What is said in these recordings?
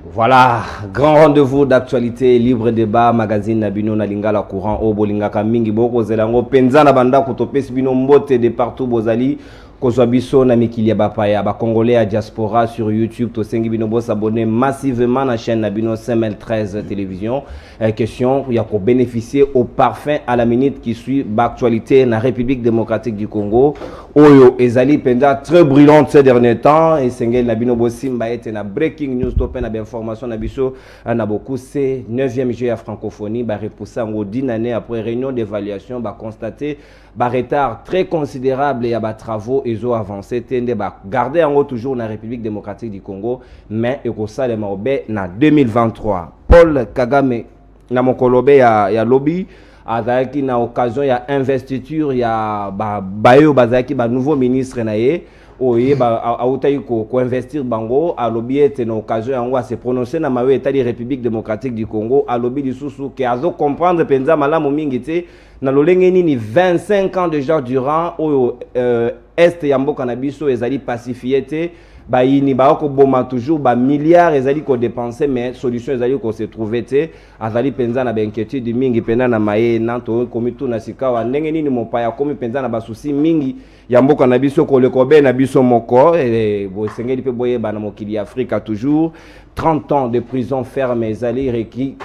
Voilà, grand rendez-vous d'actualité, libre débat, magazine Nabino na lingala courant au bolingaka mingi boko zelango penza na banda kotopesi bino mbote de partout bozali kozwa biso na mikili ya bapaya ba congolais à diaspora sur YouTube to sengi bino bo s'abonner massivement na chaîne Nabino CML13 télévision. Question il y a pour bénéficier au parfum à la minute qui suit l'actualité na République démocratique du Congo. Oyo ezali penza très brûlante ces derniers temps et sengi Nabino bo simba ete na breaking news to pe na information na biso na beaucoup c'est 9e jeu à francophonie ba repousser en 10 années après réunion d'évaluation ba constater ba retard très considérable et à ba travaux ils ont avancé tende ba garder en haut toujours na République démocratique du Congo mais ekosa le maobe na 2023 Paul Kagame na mokolobe ya lobby azaki na occasion ya investiture ya bayo bazaki ba nouveau ministre na ye oye ba autayi ko investir bango a lobby ete na occasion yango a se prononcer na mawe état de République démocratique du Congo a lobby lisusu ke azo comprendre penza malamu mingi te na lolenge nini 25 ans déjà durant oyo est ya mboka na biso ezali pacifié te ba yini ba ko boma toujours ba milliards ezali ko dépenser mais solution ezali ko se trouver te azali penza na ba inquiétude mingi pena na maye nanto komitu na sikawa ndenge nini mopaya komi penza na ba souci mingi ya mboka na biso ko le kobe na biso moko bo sengeli pe boye ba na mokili Afrika toujours 30 ans de prison ferme ezali requis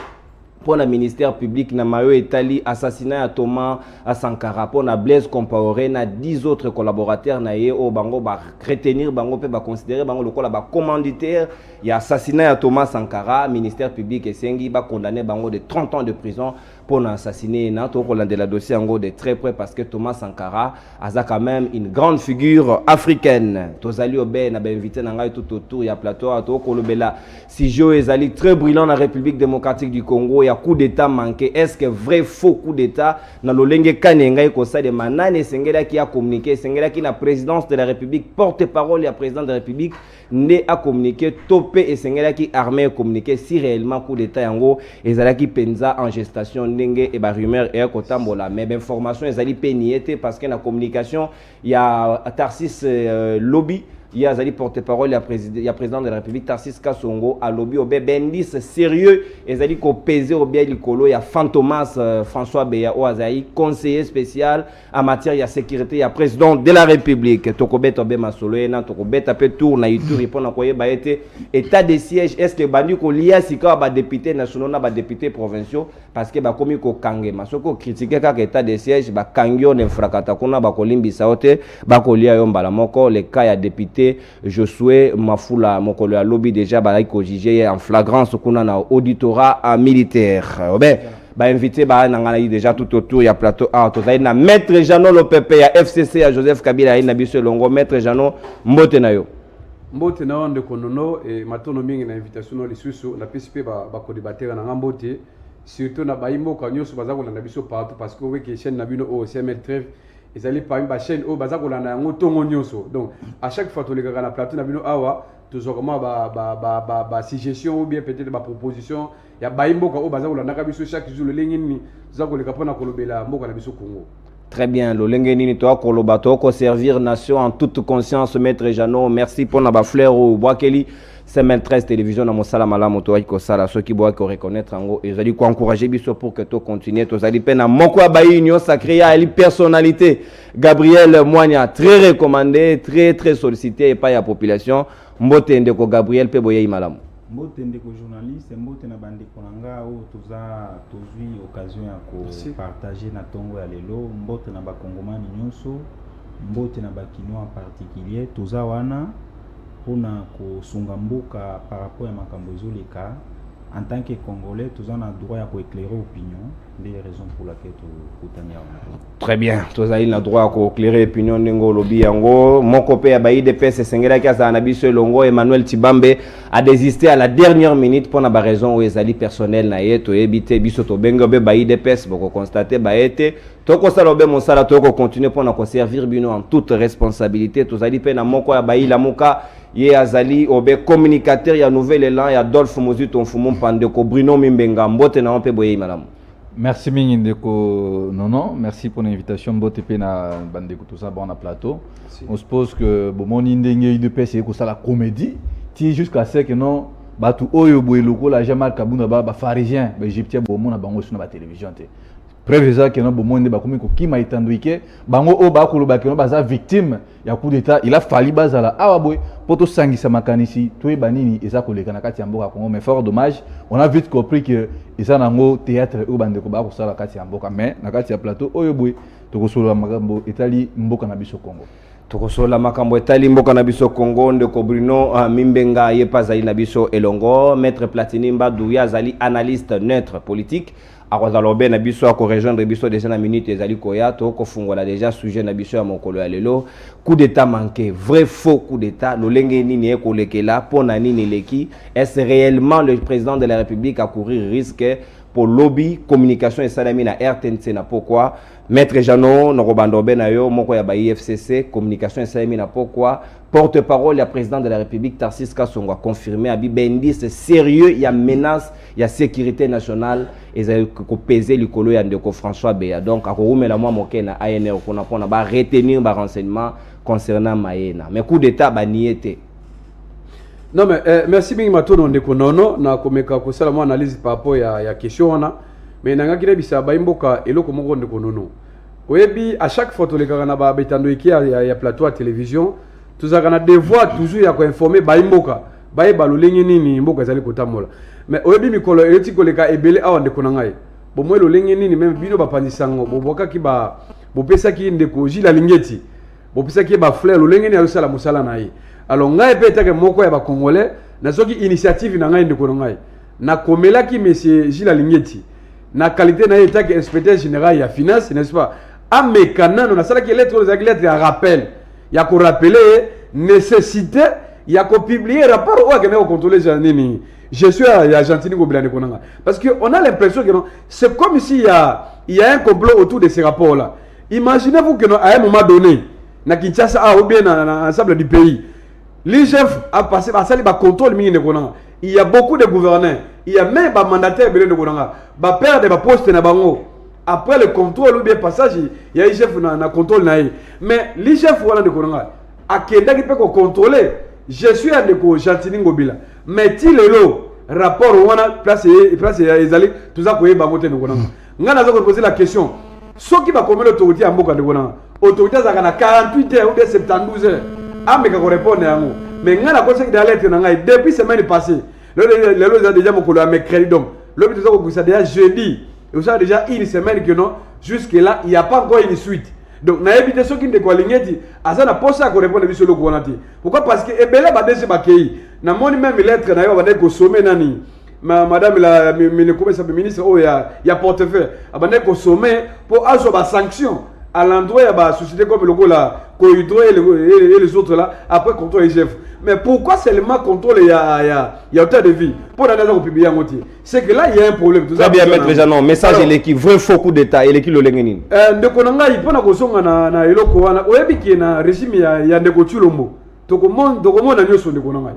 pour le ministère public na mayo etali assassinat à Thomas Sankara pour na Blaise Compaoré na 10 autres collaborateurs na ye o bango ba retenir bango pe ba considérer bango lokola ba commanditaire ya assassinat à Thomas Sankara ministère public esengi ba condamner bango de 30 ans de prison pour assassiner na to kolande la dossier en de très près parce que Thomas Sankara a quand même une grande figure africaine tozali obe na ba invité na ngai tout autour ya plateau to kolobela si jo ezali très brillant na République démocratique du Congo coup d'état manqué est-ce que vrai faux coup d'état na lolenge kanenga ko sa de manane sengela qui a communiqué sengela qui la présidence de la République porte-parole ya président de la République ne a communiqué topé et sengela qui armée communiqué si réellement coup d'état yango ezala qui penza en gestation ndenge et ba rumeur et ko tambola mais information ezali peniete parce que la communication il y a Tarsis lobby il y a Zali porte-parole, il y a président de la République, Tarsis Kassongo, à lobby, au bendis sérieux, et Zali ko pesé au bien l'icolo, il y a Fantomas François Beya, au Azaï, conseiller spécial en matière de sécurité, il y a président de la République, Tokobet Obe Masolo, Tokobet Apé Tour, Naïtour, répond à quoi il été état de siège, est-ce que Bandi ko lia sika ba député national, ba député provinciaux, parce que ba komi ko kange, masoko critiquer kaka état de siège, ba kangyo ne frakata kuna ba kolimbi saote, ba ko lia yomba la moko, le cas ya député Josué Mafula mokolo ya lobby déjà ba ko jugé en flagrance kuna na auditorat militaire ba invité ba nangana déjà tout autour ya plateau to na maître Jano Lopepe ya FCC ya Joseph Kabila na biso longo maître Jano mbote na yo mbote na onde konono et matono mingi na invitation no lisusu na PCP ba ko débattre na mbote surtout na baimbo ka nyoso bazako na biso partout parce que we chaîne na bino au CML13 ils allaient parmi la chaîne au bazar qu'on a un auto nyoso donc à chaque fois tous les gars na plateau na bino awa toujours comment suggestion ou bien peut-être proposition ya baimbo ka au bazar qu'on a kabiso chaque jour le lengini zako le kapona kolobela mboka na biso Congo. Très bien, le lengeni toi kolobato ko servir nation en toute conscience maître Jano merci pour na ba fleur ou boakeli CML13 télévision na mosala malamu to ko sala ceux qui boit ko reconnaître ngo et j'allais ko encourager biso pour que to continuer to zali pena moko abayi union sacrée à li personnalité Gabriel Moigna très recommandé très sollicité et pas la population mbote ndeko Gabriel pe boye malamu mbote ndeko journaliste mbote na bande konanga o toza tozui occasion ya ko partager na tongo ya lelo mbote na ba kongomani nyonso mbote na ba kino en particulier toza wana pona ko sunga mboka par rapport à makambo ezoleka en tant que Congolais tous on a droit à éclairer opinion des raisons pour laquelle tu kutania wana. Très bien, tous on a droit à éclairer opinion ndingo lobi yango moko pe ya IDPS sengela kasa na biso longo Emmanuel Tibambe a désisté à la dernière minute pour na ba raison où ezali personnel na yeto ebité biso to bengo be IDPS boko constater ba été toko salobe mosala toko continuer pour na ko servir bino en toute responsabilité tous ali pe na moko ya la moka ye azali obe communicateur ya nouvel élan ya Adolphe Mozuto Mfumu Pandeko Bruno Mimbenga mbote na mpe boye malamu. Merci mingi ndeko nono, merci pour l'invitation mbote pe na bandeko tout ça bon na plateau. On suppose que bon mon ndenge de pèse ko ça la comédie, ti jusqu'à ce que non batu oyo boye lokola Jamal Kabunda ba pharisien ba égyptien bo mona bango sur la télévision te preuve ça que non bo monde ba komi ko kima itanduike bango o ba koloba que non baza victime ya coup d'état il a fallu bazala awa boy poto sangisa makanisi to banini eza koleka na kati ya mboka Congo mais fort dommage on a vite compris que eza nango théâtre o bande ko ba ko sala kati ya mboka mais na kati ya plateau oyo boy to ko solo makambo etali mboka na biso Congo tokosola makambo etali mboka na biso Congo ndeko Bruno Mimbenga ye pazali na biso elongo maître Platini Mbadu ya zali analyste neutre politique akozalobe na biso ako rejoindre biso déjà na minute ezali koya to ko fungola déjà sujet na biso ya mokolo ya lelo coup d'état manqué vrai faux coup d'état lolenge nini ekolekela pona nini leki est réellement le président de la République à courir risque pour lobby communication et salami na RTNC na pourquoi maître Jano Norobandobe na yo moko ya ba IFCC communication et salami na pourquoi porte-parole ya président de la République Tarsis Kasongo a confirmé à Bibendi c'est sérieux il y a menace il y a sécurité nationale et ça ko peser likolo ya ndeko François Beya donc akorumela moi moke na ANR kona pona ba retenir ba renseignement concernant Maena mais coup d'état ba niete. Non mais merci bien matono ndeko nono na komeka ko sala mo analyse par rapport ya question wana mais nanga kile bisa ba imboka eloko moko ndeko nono oyebi à chaque fois to le kana ba betando iki ya plateau à télévision tuzaka na devoir toujours ya ko informer ba imboka ba e balolenge nini mboka ezali kotamola mais oyebi mikolo eti koleka ebele awa ndeko nangai bo mwelo lenge nini même bino ba pandisango bo boka ki ba bo pesa ki ndeko jila lingeti bo pesa ki ba fleur lolenge ni alosala musala na yi alors ngai pe take moko ya ba congolais na soki initiative na ngai ndeko ngai na komela ki monsieur Gilles Lingeti na qualité na take inspecteur général ya finance n'est-ce pas amekana na sala ki lettre za lettre ya rappel ya ko rappeler nécessité ya ko publier rapport ou akene ko contrôler janini je suis à Gentini Gobilane konanga parce que on a l'impression que non c'est comme si il y a un complot autour de ces rapports là imaginez-vous que non à un moment donné na Kinshasa ou bien dans l'ensemble du pays l'IGF a passé par ça, il contrôle mine de Konanga. Il y a beaucoup de gouverneurs, il y a même des mandataires de Konanga. Ba perdre des postes na bango. Après le contrôle ou bien passage, il y a l'IGF na contrôle na. Mais l'IGF wala de Konanga. A kenda qui peut contrôler. Je suis à de Gentini Ngobila. Mais ti lelo rapport wana place ezali tout ça koyeba moté de Konanga. Ngana za ko poser la question. Ceux qui va commettre l'autorité à Mboka de Konanga. Autorité za kana 48 heures ou bien 72 heures. Ah mais qu'on répond à nous mais on a conseillé d'aller depuis semaine passée le a déjà mon collègue mercredi donc le ça déjà jeudi et ça déjà une semaine que non jusque là il n'y a pas encore une suite donc na éviter ceux qui ne quoi ligneti à ça na poste à répondre sur le gouvernement pourquoi parce que ebele ba dese ba kei na moni même lettre na yo ba ko sommet nani madame la ministre oh ya portefeuille abandé ko sommet pour azo ba sanction à l'endroit de la société comme le la Cohydro et les autres là, après contrôle IGF. Mais pourquoi seulement contrôle il y a autant de vie pour la nation publique en entier? C'est que là il y a un problème. Très bien maître Janon, message il est qui vrai faux coup d'état, il est qui le lengenine. De konanga il peut na kosonga na eloko wana oyebi ki na régime ya ndeko Tshilombo. Tokomona nyoso ndeko nanga.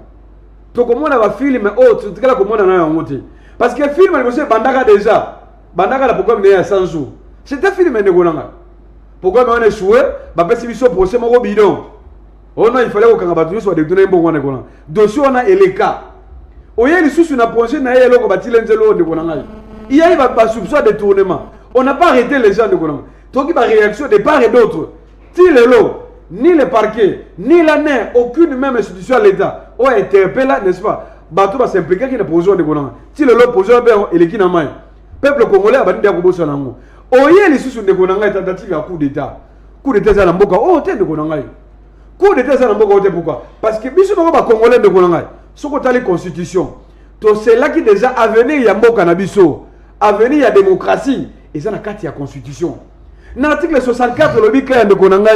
Tokomona ba film oh tukala komona na yangote. Parce que film il monsieur bandaka déjà. Bandaka la programme ya 100 jours. C'était film ndeko nanga. Pourquoi on est joué bah parce que procès mon bidon on a il fallait que ngaba soit détourner bon wana kona dossier on a eleka oye les sous na projet na yelo ko batile nzelo de kona ngai il y a ba soupçon de détournement on n'a pas arrêté les gens de kona donc il y a réaction de part et d'autre ti lelo ni le parquet ni la NER aucune même institution à l'état on a interpellé n'est-ce pas bato ba s'impliquer qui na projet de kona ti lelo projet ben eleki na mai peuple congolais a bandi ko bossa nango oye les sous de konanga tentative à coup d'état za na mboka oh te de konanga coup d'état za na mboka te pourquoi parce que biso ba congolais de konanga soko tali constitution to c'est là qui déjà avenir ya mboka na biso avenir ya démocratie et ça na carte ya constitution na article 64 le bi clair de konanga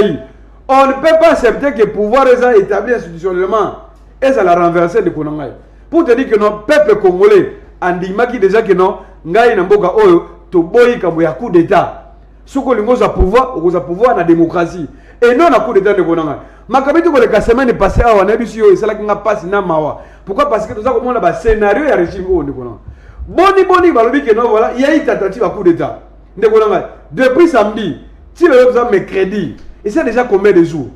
on ne peut pas accepter que pouvoir est établi institutionnellement et ça la renverser de konanga pour te dire que non peuple congolais andima qui déjà que non ngai na mboka oyo to boyi kambo ya coup d'état soko lingo za pouvoir na démocratie et non na coup d'état de konanga makabito ko le semaine passée awa na biso yo esala kinga passe na mawa pourquoi parce que nous avons komona ba scénario ya régime o de konanga boni balobi que non voilà il y a une tentative à coup d'état de konanga depuis samedi si le nous a mercredi et c'est déjà combien de jours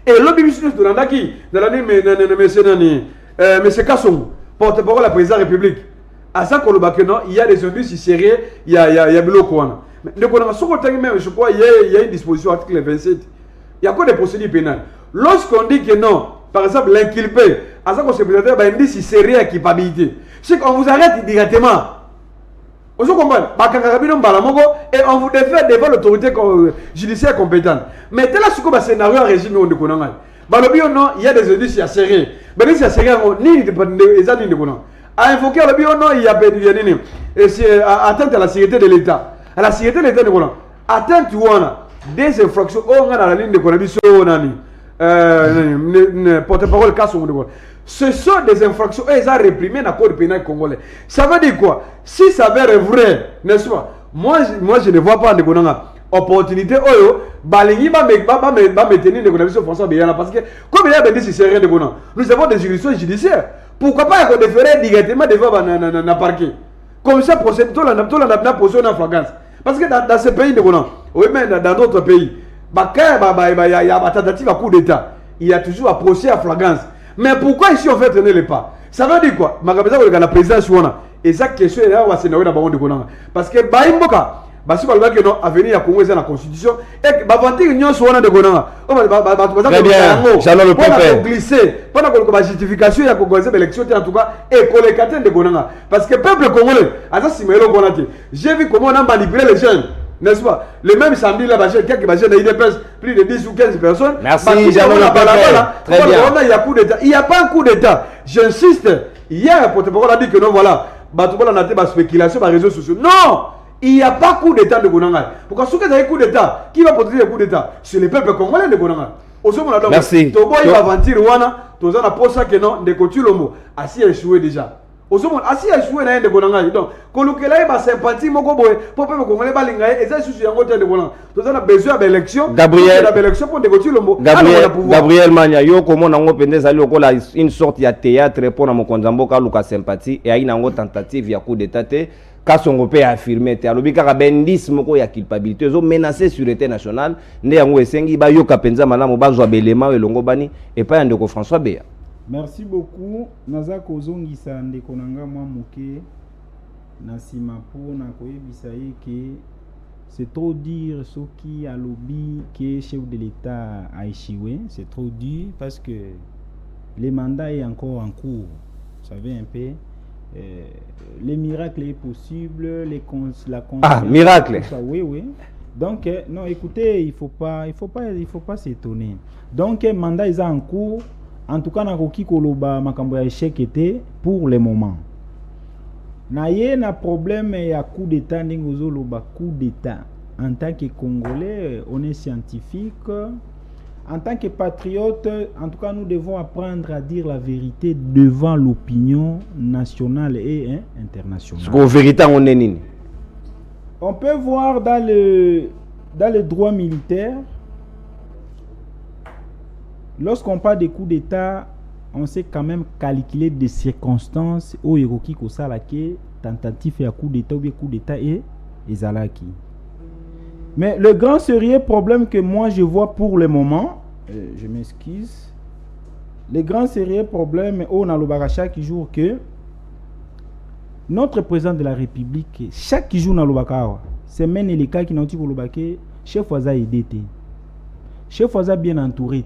et l'objet de landaki dans l'année monsieur Kasongo porte-parole la président de la République. À ça qu'on le bat que non, il y a des indices sérieux, il y a Biloko. Mais je crois qu'il y a une disposition article 27. Il y a quoi des procédures pénales. Lorsqu'on dit que non, par exemple l'inculpé, à ça qu'on se présente, il y a un indice sérieux à culpabilité. C'est qu'on vous arrête directement. Vous comprenez? Et on vous défait devant l'autorité judiciaire compétente. Mais tel est ce scénario en régime où on connaît. Il y a des indices sérieux. Mais les indices sérieux, ni les années de connaître. À invoquer le bio, non, il y a atteinte à la sécurité de l'État. À la sécurité de l'État, de connaître. Atteinte des infractions. On a la ligne de connaître. Porte-parole casse au monde. Ce sont des infractions et ils ont réprimé dans le code pénal congolais. Ça veut dire quoi? Si ça veut être vrai, n'est-ce pas? Moi je ne vois pas de opportunité. Balingi va me tenir de connaissance François Béana parce que comme il y a des sérieux de connaissance, nous avons des juridictions judiciaires. Pourquoi pas qu'on déférer directement devant le parquet? Comme ça, procéder tout la position en flagrance. Parce que dans ce pays de connaissance, oui, mais dans d'autres pays, il y a une tentative à coup d'État. Il y a toujours un procès à flagrance. Mais pourquoi ici on fait traîner les pas? Ça veut dire quoi? La présidence, et ça question est là, on va s'énerver dans le monde. Parce que Baïmboka, si on va dire à venir à Congo, c'est la constitution, et Bavanti, union soit de Gonanga. Très bien, j'allais le pour glisser, pendant que la justification, il y a une élection, en tout cas, et qu'on les catène de Gonanga. Parce que le peuple congolais, j'ai vu comment on a manipulé les jeunes. N'est-ce pas? Le même samedi, là, plus de 10 ou 15 personnes. Merci, Jean-Louis. Très bien. Il y a coup d'État. Il n'y a pas un coup d'État. J'insiste. Hier, le porte-parole a dit que non, voilà. On a des spéculations sur les réseaux sociaux. Non! Il n'y a pas coup d'État de Gonanga. Pourquoi si vous avez un coup d'État, qui va protéger le coup d'État? C'est le peuple congolais de Gonanga. Merci. Togo, il va mentir. Tous en a pour ça que non, de couture le mot. Assis échoué déjà. Asi a joué na yende konanga donc kolukela ba sympathie moko boy pour peuple congolais balinga et ça susu yango tende konanga to za na besoin d'élection Gabriel d'élection pour négocier le mot Gabriel Manya yo komo nango pende zali okola une sorte ya théâtre pour na mokonzambo ka luka sympathie et aina ngo tentative ya coup d'état te kasongo pe affirmer te alobi kaka bendis moko ya culpabilité zo menacer sûreté nationale nde yango esengi ba yoka penza malamu bazwa belema elongo bani et pas ndeko François Béa. Merci beaucoup. Naza kozongisa ndeko nanga mwa moke na sima po na koyebisa ye que c'est trop dire ce qui a lobby que chef de l'État a échoué, c'est trop dur parce que le mandat est encore en cours. Vous savez un peu les miracles est possible, miracle. Ça, oui. Donc non, écoutez, il faut pas s'étonner. Donc mandat est en cours. En tout cas, na koki koloba makambo ya échec était pour le moment. Na ye na problème ya coup d'état ndingozo loba coup d'état. En tant que Congolais, on est scientifique. En tant que patriote, en tout cas, nous devons apprendre à dire la vérité devant l'opinion nationale et internationale. Ce qu'on vérité on est nini? On peut voir dans le droit militaire. Lorsqu'on parle des coups d'État, on sait quand même calculer des circonstances où il y a tentative de coup d'État ou bien coup d'État et Zalaki. Mais le grand sérieux problème que moi je vois pour le moment, je m'excuse, le grand sérieux problème où on a le chaque jour que notre président de la République, chaque jour dans le Bakawa, c'est même les cas qui n'ont pas le Baké, chef Waza aidé, chef Waza bien entouré.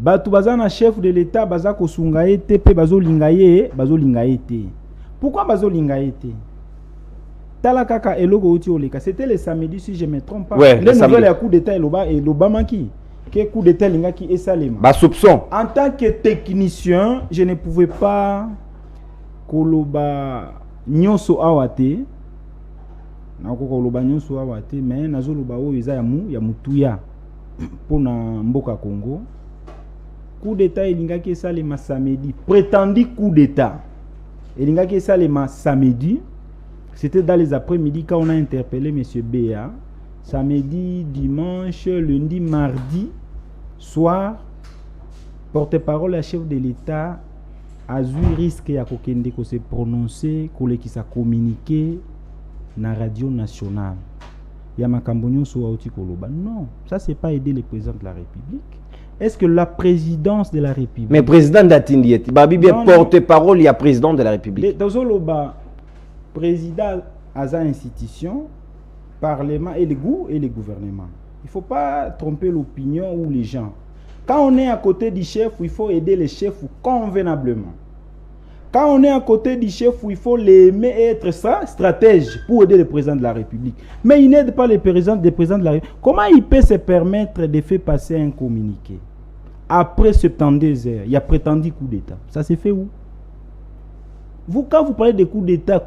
Batu bazana chef de l'État baza kosungaye te pe bazo lingaye te. Pourquoi bazo lingaye te? Tala kaka eloko uti oleka. C'était le samedi si je me trompe pas. Ouais, le nouvel ya coup d'état et l'Obama qui coup d'état linga qui esalema. Ba soupçon. En tant que technicien, je ne pouvais pas koloba nyonso awate. Na koloba nyonso awate mais nazo loba o eza ya mutuya pona mboka Congo. Coup d'état elingaki esalema samedi, prétendu coup d'état elingaki esalema samedi, c'était dans les après-midi quand on a interpellé M. Béa, samedi, dimanche, lundi, mardi soir, porte-parole à chef de l'État a eu risque ya kokende ko se prononcer qui sa communiqué na radio nationale. Ya makambo nyonso auti koloba. Non, ça c'est pas aider le président de la République. est-ce que la présidence de la République... Mais président d'Atindieti, Babi bien porte-parole, il y a président de la République. Dans le président à sa institution, parlement et les gouvernements. Il ne faut pas tromper l'opinion ou les gens. Quand on est à côté du chef, il faut aider le chef convenablement. Quand on est à côté du chef, il faut l'aimer et être stratège pour aider le président de la République. Mais il n'aide pas le président de la République. Comment il peut se permettre de faire passer un communiqué? Après 72 heures, il y a prétendu coup d'État. Ça s'est fait où? Vous, quand vous parlez de coup d'État,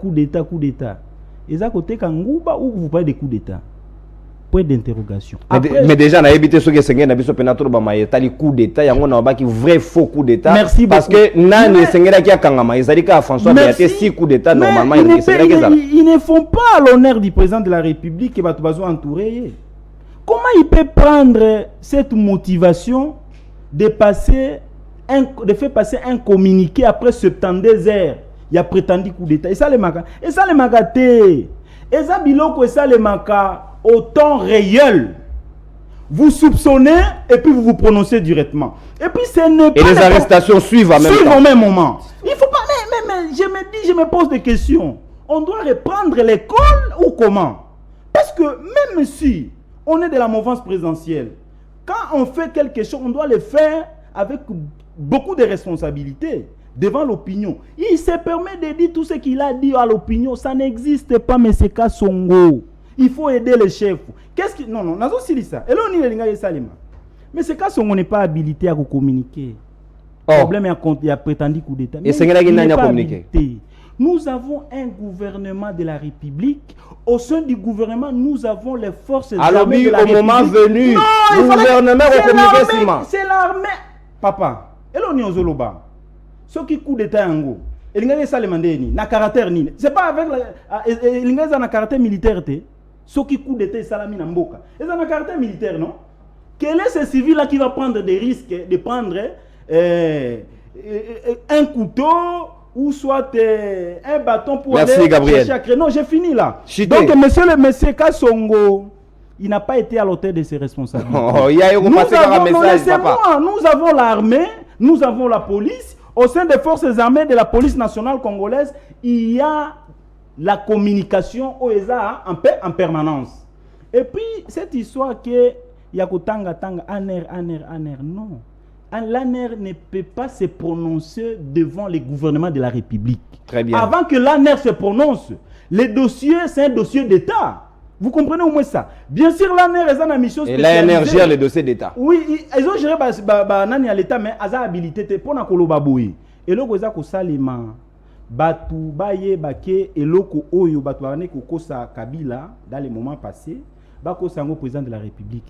ils à côté Kangouba ou vous parlez de coup d'État? Point d'interrogation. Mais déjà, on a évité ce que c'est un peu pénateur le coup d'État, il y a un vrai faux coup d'État. Merci parce beaucoup. Que Nani Sengera qui a Kangama, ils ont dit qu'à François, il y a 6 coups d'État normalement. Ils ne font pas l'honneur du président de la République qui va tout entourer. Comment il peut prendre cette motivation de faire passer un communiqué après 72 heures? Il y a prétendu coup d'État. Et ça, les magas. Et ça, les magatés. Et ça, biloko, et ça, les magas. Au temps réel, vous soupçonnez et puis vous vous prononcez directement. Et puis ce n'est pas... Et les arrestations suivent en même temps. Au même moment. Il faut pas... Mais je me pose des questions. On doit reprendre l'école ou comment? Parce que même si on est de la mouvance présidentielle, quand on fait quelque chose, on doit le faire avec beaucoup de responsabilités devant l'opinion. Il se permet de dire tout ce qu'il a dit à l'opinion. Ça n'existe pas, mais c'est Kassongo. Il faut aider les chefs. Qu'est-ce qui... Non, nazo silisa. Et là, on est salima. Mais c'est quand on n'est pas habilité à communiquer. Le problème il y a prétendu coup d'État. Et c'est qu'il n'a pas communiqué. Nous avons un gouvernement de la République. Au sein du gouvernement, nous avons les forces armées de la République. Alors, au moment venu, le gouvernement a communiqué. C'est l'armée. Papa, et là, on est aux Zoloba. Ce qui coup d'État en gros. Et l'ingénieur Salima Ndeni, na caractère ni. C'est pas avec l'ingénieur na caractère militaire. Ce qui coup d'État salami na mboka. Et ça na caractère militaire, non? Quel est ce civil-là qui va prendre des risques de prendre un couteau ou soit un bâton pour aller chercher? Non, j'ai fini là. Chité. Donc, monsieur Kassongo, il n'a pas été à l'auteur de ses responsabilités. Nous avons l'armée, nous avons la police. Au sein des forces armées de la police nationale congolaise, il y a la communication au ESA en permanence. Et puis, cette histoire que Yakotanga Tanga, Aner, non. L'ANER ne peut pas se prononcer devant le gouvernement de la République. Très bien. Avant que l'ANER se prononce, le dossier, c'est un dossier d'État. Vous comprenez au moins ça? Bien sûr, l'ANER est une mission spécialisée. Et l'ANER gère les dossiers d'État. Oui, ils ont géré l'État, mais ils ont habilité pour la Kolobaboui. Et là, ils ont salima batu baye bake et loko oyo batu ane kokosa Kabila dans les moments passés. Bako sango président de la République.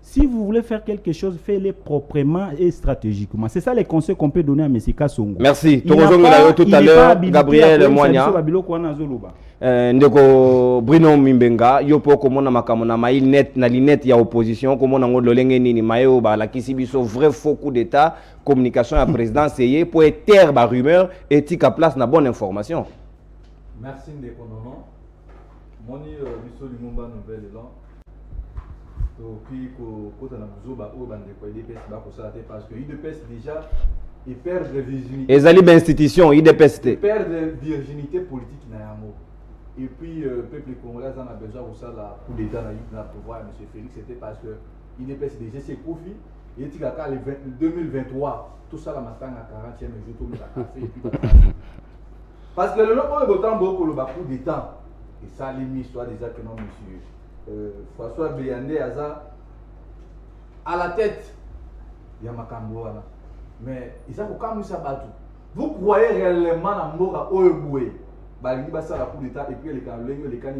Si vous voulez faire quelque chose, faites-le proprement et stratégiquement. C'est ça les conseils qu'on peut donner à M. Kassongo. Merci. Tout à l'heure, Gabriel Moigna. Ndeko Bruno Mimbenga, yopo komona makamona mai net na linette ya opposition komona ngololenge nini mayo ba la kisibiso vrai faux coup d'état communication à président c'est pour taire ba rumeur éthique à place na bonne information. Merci Ndeko Nono. Moni biso limomba nouvelle là. To puis ko na muzoba o bande ko IDPS ba ko ça parce que IDPS déjà il perd de virginité. Ezali ba institution IDPS il perd de virginité politique na yamo. Et puis, le peuple congolais en a besoin de ça, la coup d'État dans le pouvoir, M. Félix, c'était parce que l'IDPS déjà c'est Kofi, et il y a 2023, tout ça, la matin à 40e jour, tout le monde a café, et puis parce que le nom est autant beaucoup le coup d'État, et ça, l'histoire déjà que non, M. François Béandé, à la tête, il y a Makambo, mais il s'est quand même ça battu. Vous croyez réellement à Mora Oeboué? Balingi basa la coup d'état et puis les canaux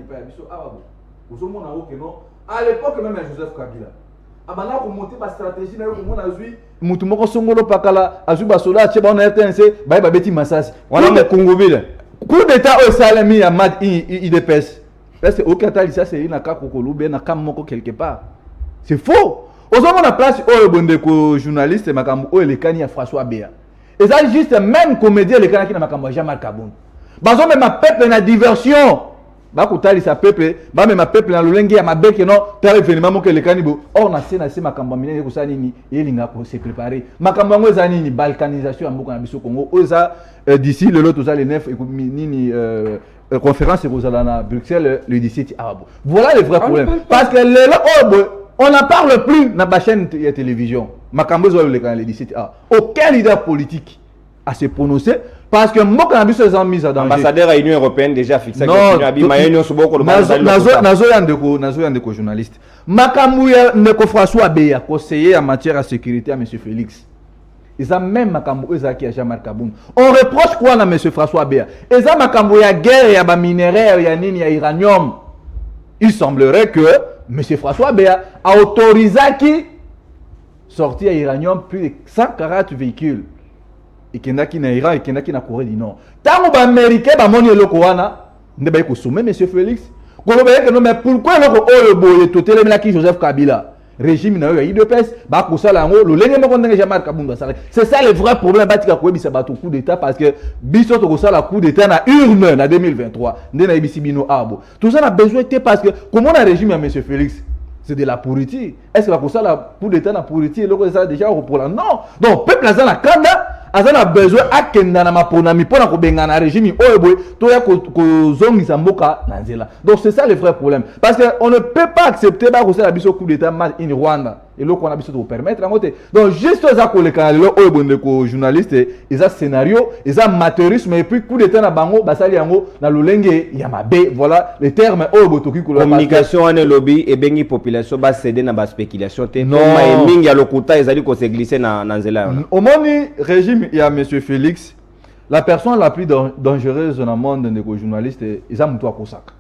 pas abisso ababo. Vous avez mon que non. À l'époque même Joseph Kabila. Abana pour monter ma stratégie na yo ko mona zui. Mutu moko songolo pakala azu basola tcheba na RTNC ba beti masasi. Wana me Kongobile. Coup d'état au salami ya mad IDPS. Parce que okata lisa c'est na ka kokolu be na kam moko quelque part. C'est faux. Ozoma na place o bonde ko journaliste makambo o le kani ya François Béa. Et ça juste même comédien le kani na makambo Jean-Marc Kaboun. Bazo même ma peuple na diversion. bakotalisa peuple bamema peuple na lolenge ya mabe ke non tel événement moko elekani bo or na se makambo minene ekosala nini elinga se préparer makambo yango eza nini balkanisation ya mboka na biso Congo oyo eza d'ici lelo toza le 9 nini conférence ekozala na Bruxelles le 17 arabo. Voilà le vrai problème parce que lelo on n'en parle plus dans la chaîne de télévision makambo ezo le 17 arabo. Aucun leader politique à se prononcer parce que moi quand on a mis à danger ambassadeur à l'Union européenne déjà fixé nazo yandeko journaliste makambo ya ndeko François Beya conseiller en matière de sécurité à monsieur Félix ils ont même makambo ezaki à Jean-Marc Kaboun on reproche quoi à monsieur François Beya ils ont makambo ya guerre ya ba minéraire ya nini ya uranium il semblerait que monsieur François Beya a autorisé qui sortir à uranium plus de 140 véhicules et qui na Iran et qui na Corée du Nord. Tant que les Américains ba moni eloko wana ne ba ko sommet monsieur Félix. Ko ba que non mais pourquoi eloko oyo boye to telemela ki Joseph Kabila régime na yo ya IDPS ba ko sala ngo lo lenge moko ndenge Jean-Marc Kabunda sala. C'est ça le vrai problème batika ko ebisa bato coup d'état parce que biso to ko sala coup d'état na urne na 2023 ndena ebisi bino abo. Tout ça a besoin de parce que comment on a régime à monsieur Félix c'est de la pourriture. Est-ce que la cosa la coup d'état na pourriture eloko ça déjà pour la non. Donc peuple za na kanda azana besoin akenda na maponami pona ko benga na régime oyo boy to ya ko zongisa mboka na nzela. Donc c'est ça le vrai problème parce que on ne peut pas accepter ba ko ça biso coup d'état mal in Rwanda et lo ko na biso to permettre ngote. Donc juste za ko le kanalo oyo bonde ko journaliste eza scénario eza amateurisme et puis coup d'état na bango basali yango na lolenge ya mabe voilà les termes oyo botoki ko communication en lobby et bengi population ba céder na ba spéculation te no ma mingi ya lokuta ezali ko se glisser na nzela. Au moni régime il y a monsieur Félix la personne la plus dangereuse dans le monde des journalistes ils ont tout à Kosaka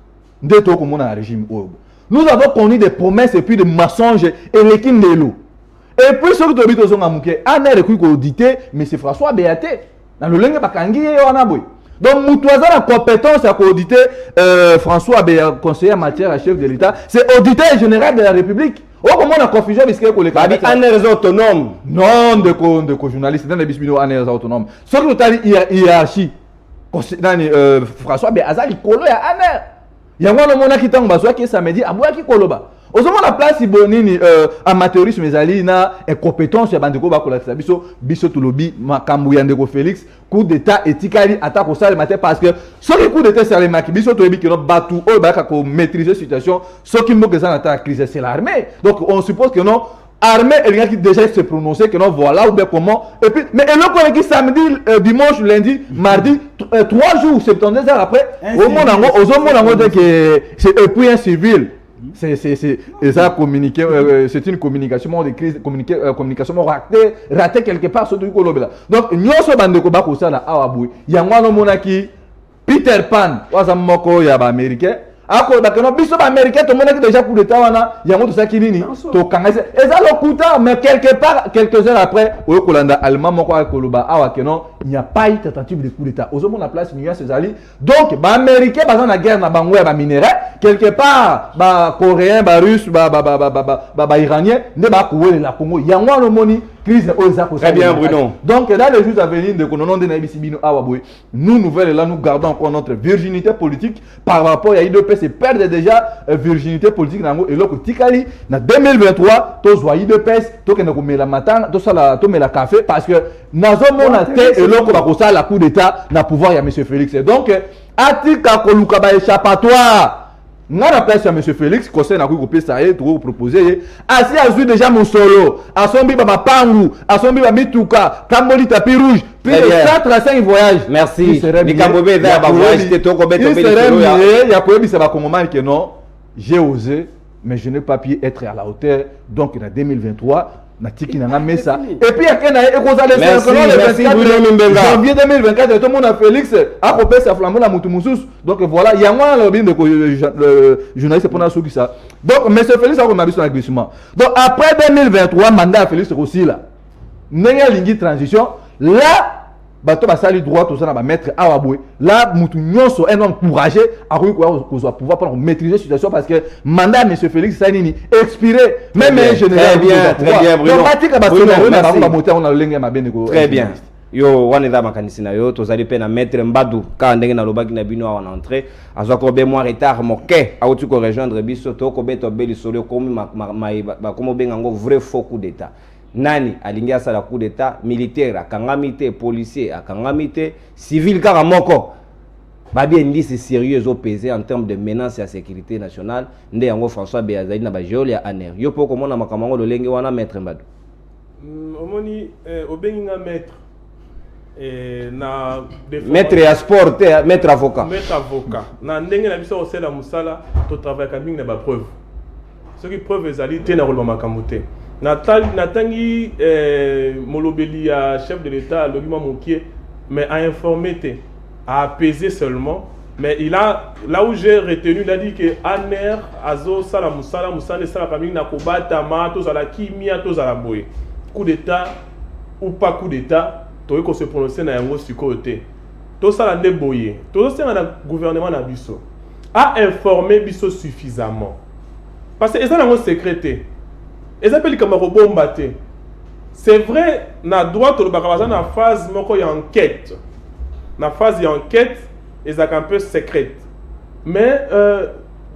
ndeto ko mona régime oyo nous avons connu des promesses et puis des mensonges et l'équipe de l'eau et puis ce que tu dis zonga muke aner ku ko auditer monsieur François Béaté dans le lenge bakangi wana boy donc mutuaza la compétence à auditer François Béaté conseiller en matière à chef de l'État c'est auditeur général de la République. Oh, comment on a confusion parce que les Babi analyse autonome. Non, de journaliste dans les bisbino analyse autonome. Ce que tu as dit hiérarchie. François ben azali kolo ya aner. Yango no mona kitango bazwa ki samedi abwa ki koloba. Ozoma la place ibonini amateurisme ezali na incompétence ya bandeko ba kolakisa biso to lobby makambu ya ndeko Félix coup d'état etikali ata ko sala matin parce que ce coup d'état c'est le maki biso to ebi que no batu o ba ka ko maîtriser situation ce qui mo que ça na crise c'est l'armée donc on suppose que non armée il y a qui déjà se prononcer que non voilà ou bien comment et puis mais et le qui samedi dimanche lundi mardi 3 jours 72 heures après au monde en ozoma que c'est puis un civil. C'est ça communiquer c'est une communication de crise communication raté quelque part sur du kolobela donc nyoso bandeko ba ko sala awabu yango no monaki Peter Pan waza moko ya ba américain ako ba kono biso ba américain to monaki déjà coup d'état wana yango to saki nini to kangase eza lokuta mais quelque part quelques heures après o kolanda allemand moko akoloba awa kenon il n'y a pas eu tentative de coup d'état ozomo na place nuance ezali donc ba américain ba na guerre na bango ya ba minerai quelque part ba coréen ba russe ba iranien ne ba koué la Congo yango no moni crise o très bien Bruno donc dans les jours à venir de kononon de na bisibino awabwe nous nouvelles là nous gardons encore notre virginité politique par rapport à IDPS c'est perdre déjà virginité politique nango et loko tikali na 2023 to zwa IDPS to kena ko mela matanga to sala to mela café parce que nazo mona te et loko ba ko sala coup d'état na pouvoir ya monsieur Félix donc atika ko luka ba échappatoire. Nga na place ya monsieur Félix conseil na ko pesa ye to proposer asi azui déjà mon solo asombi ba pangu asombi ba mituka kamboli tapis rouge puis 4 à 5 voyages merci likambobe za ba voyage te to ko beto be solo ya ko ebisa ba kongomani que non j'ai osé mais je n'ai pas pu être à la hauteur donc en 2023 natiki na mesa et puis akena ekozala le 24 janvier 2024 tout le monde a Félix a copé sa flambeau na mutu mususu donc voilà yango na lobi de journaliste pour na soki ça donc monsieur Félix a remarqué son glissement donc après 2023 mandat Félix aussi là ndenge lingi transition là bato basali droit tout ça na ba mettre awabwe là mutu nyonso un homme courageux a pouvoir pour maîtriser situation parce que mandat monsieur Félix Sanini expiré même un général très bien Bruno très bien yo wana eza makanisi na yo tozali pe na maître Mbadu ka ndenge na lobaki na bino awa na entrée azwa ko be moi retard moke auti ko rejoindre biso to ko beto beli solo komi ba komo benga ngo vrai faux coup d'état nani alingi asala coup d'état militaire akangami te policier akangami te civil kaka moko babi indice sérieux au pesé en termes de menace à sécurité nationale nde yango François Béazali na ba géol ya aner yo poko mona makamango lolenge wana maître Mbadu omoni obenginga maître na maître ya sport maître avocat na ndenge na biso osala musala to travail ka mingi na ba preuve ce qui preuve ezali te na kolba makambo te na tangi molobeli ya chef de l'état lobima mokie mais a informé te a apaisé seulement mais il a là où j'ai retenu il a dit que aner azo sala musala sala ka mingi na kobata ma to zala kimia to zala boye coup d'état ou pas coup d'état to ko se prononcer na yango sikoyo te to sala nde boye to senga na gouvernement na biso a informé biso suffisamment parce que eza nango secrété eza peli kama ko bomba te c'est vrai na droit to bakaba na phase moko ya enquête na phase ya enquête eza un peu secrète mais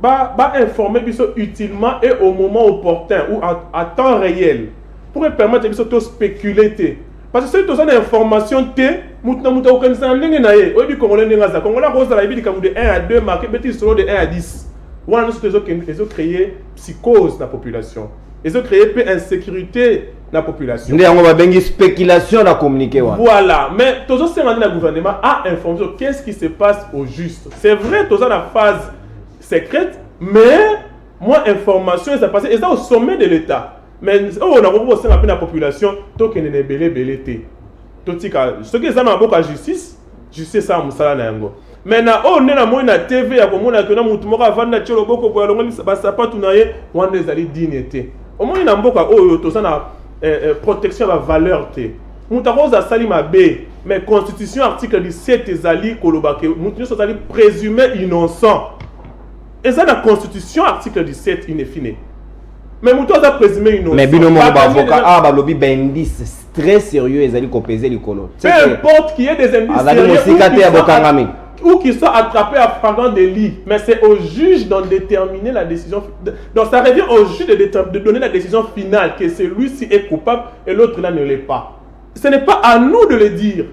ba informer biso utilement et au moment opportun ou à temps réel pour permettre biso to spéculer te parce que si tu as une information T, muta okanisa ndenge na ye oyebi congolais ndenge za congolais ko za ibi kamu de 1 à 2 marqué beti solo de 1 à 10 wana nous ils ont créé psychose na population ils ont créé peu insécurité na population ndé yango ba bengi spéculation na communiquer wana voilà mais tozo senga na gouvernement a informé qu'est-ce qui se passe au juste c'est vrai tozo na phase secrète mais moi information ça passé et ça au sommet de l'état mais on a repris la population tant qu'elle n'est belé té ce qui est ça na boka justice ça musala na yango maintenant on est na mo na TV ya komona que na mutu moko avanda tshelo boko boya longo ba sapatu na ye wande ezali dignité au moins na mboka oyo to ça na protection ya valeur té mutu akoza sali mabe mais constitution article 17 ezali kolobake mutu so ezali présumé innocent et ça la constitution article 17 in fine. Mais muto a présumé innocent. Mais binomo avocat ba lobby ben indice très sérieux ezali ko peser likolo. Peu importe qu'il y ait des indices sérieux ou qui soit attrapés à flagrant délit, mais c'est au juge d'en déterminer la décision. Donc ça revient au juge de donner la décision finale que celui-ci est coupable et l'autre là ne l'est pas. Ce n'est pas à nous de le dire,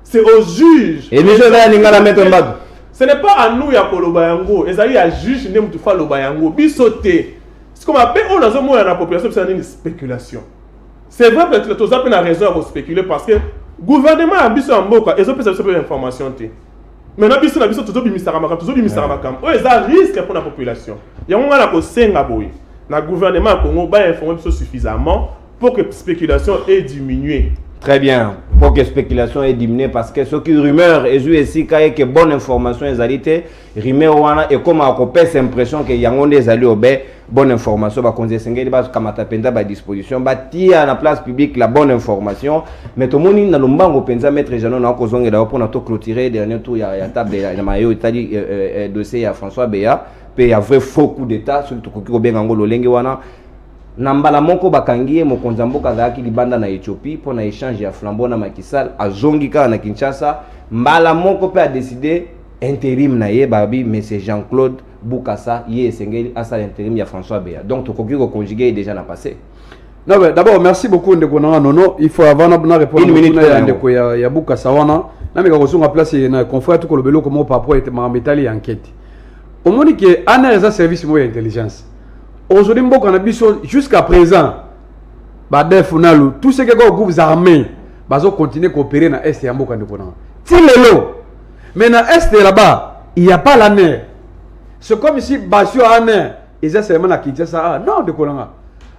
c'est au juge. Et monsieur va la mettre en bas. Ce n'est pas à nous ya kolobayango, ezali ya juge ne mutu fa lobayango bisoté. Ce qu'on appelle on a moins la population c'est une spéculation. C'est vrai que tu as pas raison à spéculer parce que gouvernement a biso mboka et ça peut faire information té. Maintenant biso na biso toujours bimisara makam toujours bimisara makam. Oh ça risque pour la population. Ya on a ko senga boy. Na gouvernement Congo ba informer biso suffisamment pour que spéculation ait diminué. Très bien, pour que la spéculation est diminuée parce que ce qui rumeur est ici quand il y a bonne information estalité rumeur wana et comme on peut cette impression que y a on des alliés au bonne information ba conseiller sengeli ba kamata penda ba disposition ba tia à la place publique la bonne information mais tout monde na lombango penza mettre Jean na ko zongela pour na to clôturer dernier tour ya table ya mayo itali dossier ya François Béa pe ya vrai faux coup d'état sur to ko benga ngolo lenge wana Nambala moko bakangie mokonzi mboka azalaki libanda na Ethiopie pour na échange ya flambeau na Macky Sall azongi kaka na Kinshasa mbala moko pe a décidé intérim na ye babi monsieur Jean-Claude Boukassa ye esengeli asa intérim ya François Béa donc tokoki ko conjuguer déjà na passé. Non mais d'abord merci beaucoup ndeko na nono il faut avant na répondre à ndeko ya Boukassa wana na meka ko songa place na confrère tout ko lobelo comme par rapport à métalli enquête. Au moni que ana eza service mo intelligence. Aujourd'hui, jusqu'à présent, tout ce que les groupes armés vont continuer à coopérer dans l'Est et en Boka. Mais dans l'Est là-bas, il n'y a pas l'ANER. C'est comme si Basio ANER, ils ont seulement la Kinshasa. Non, de Kolanga.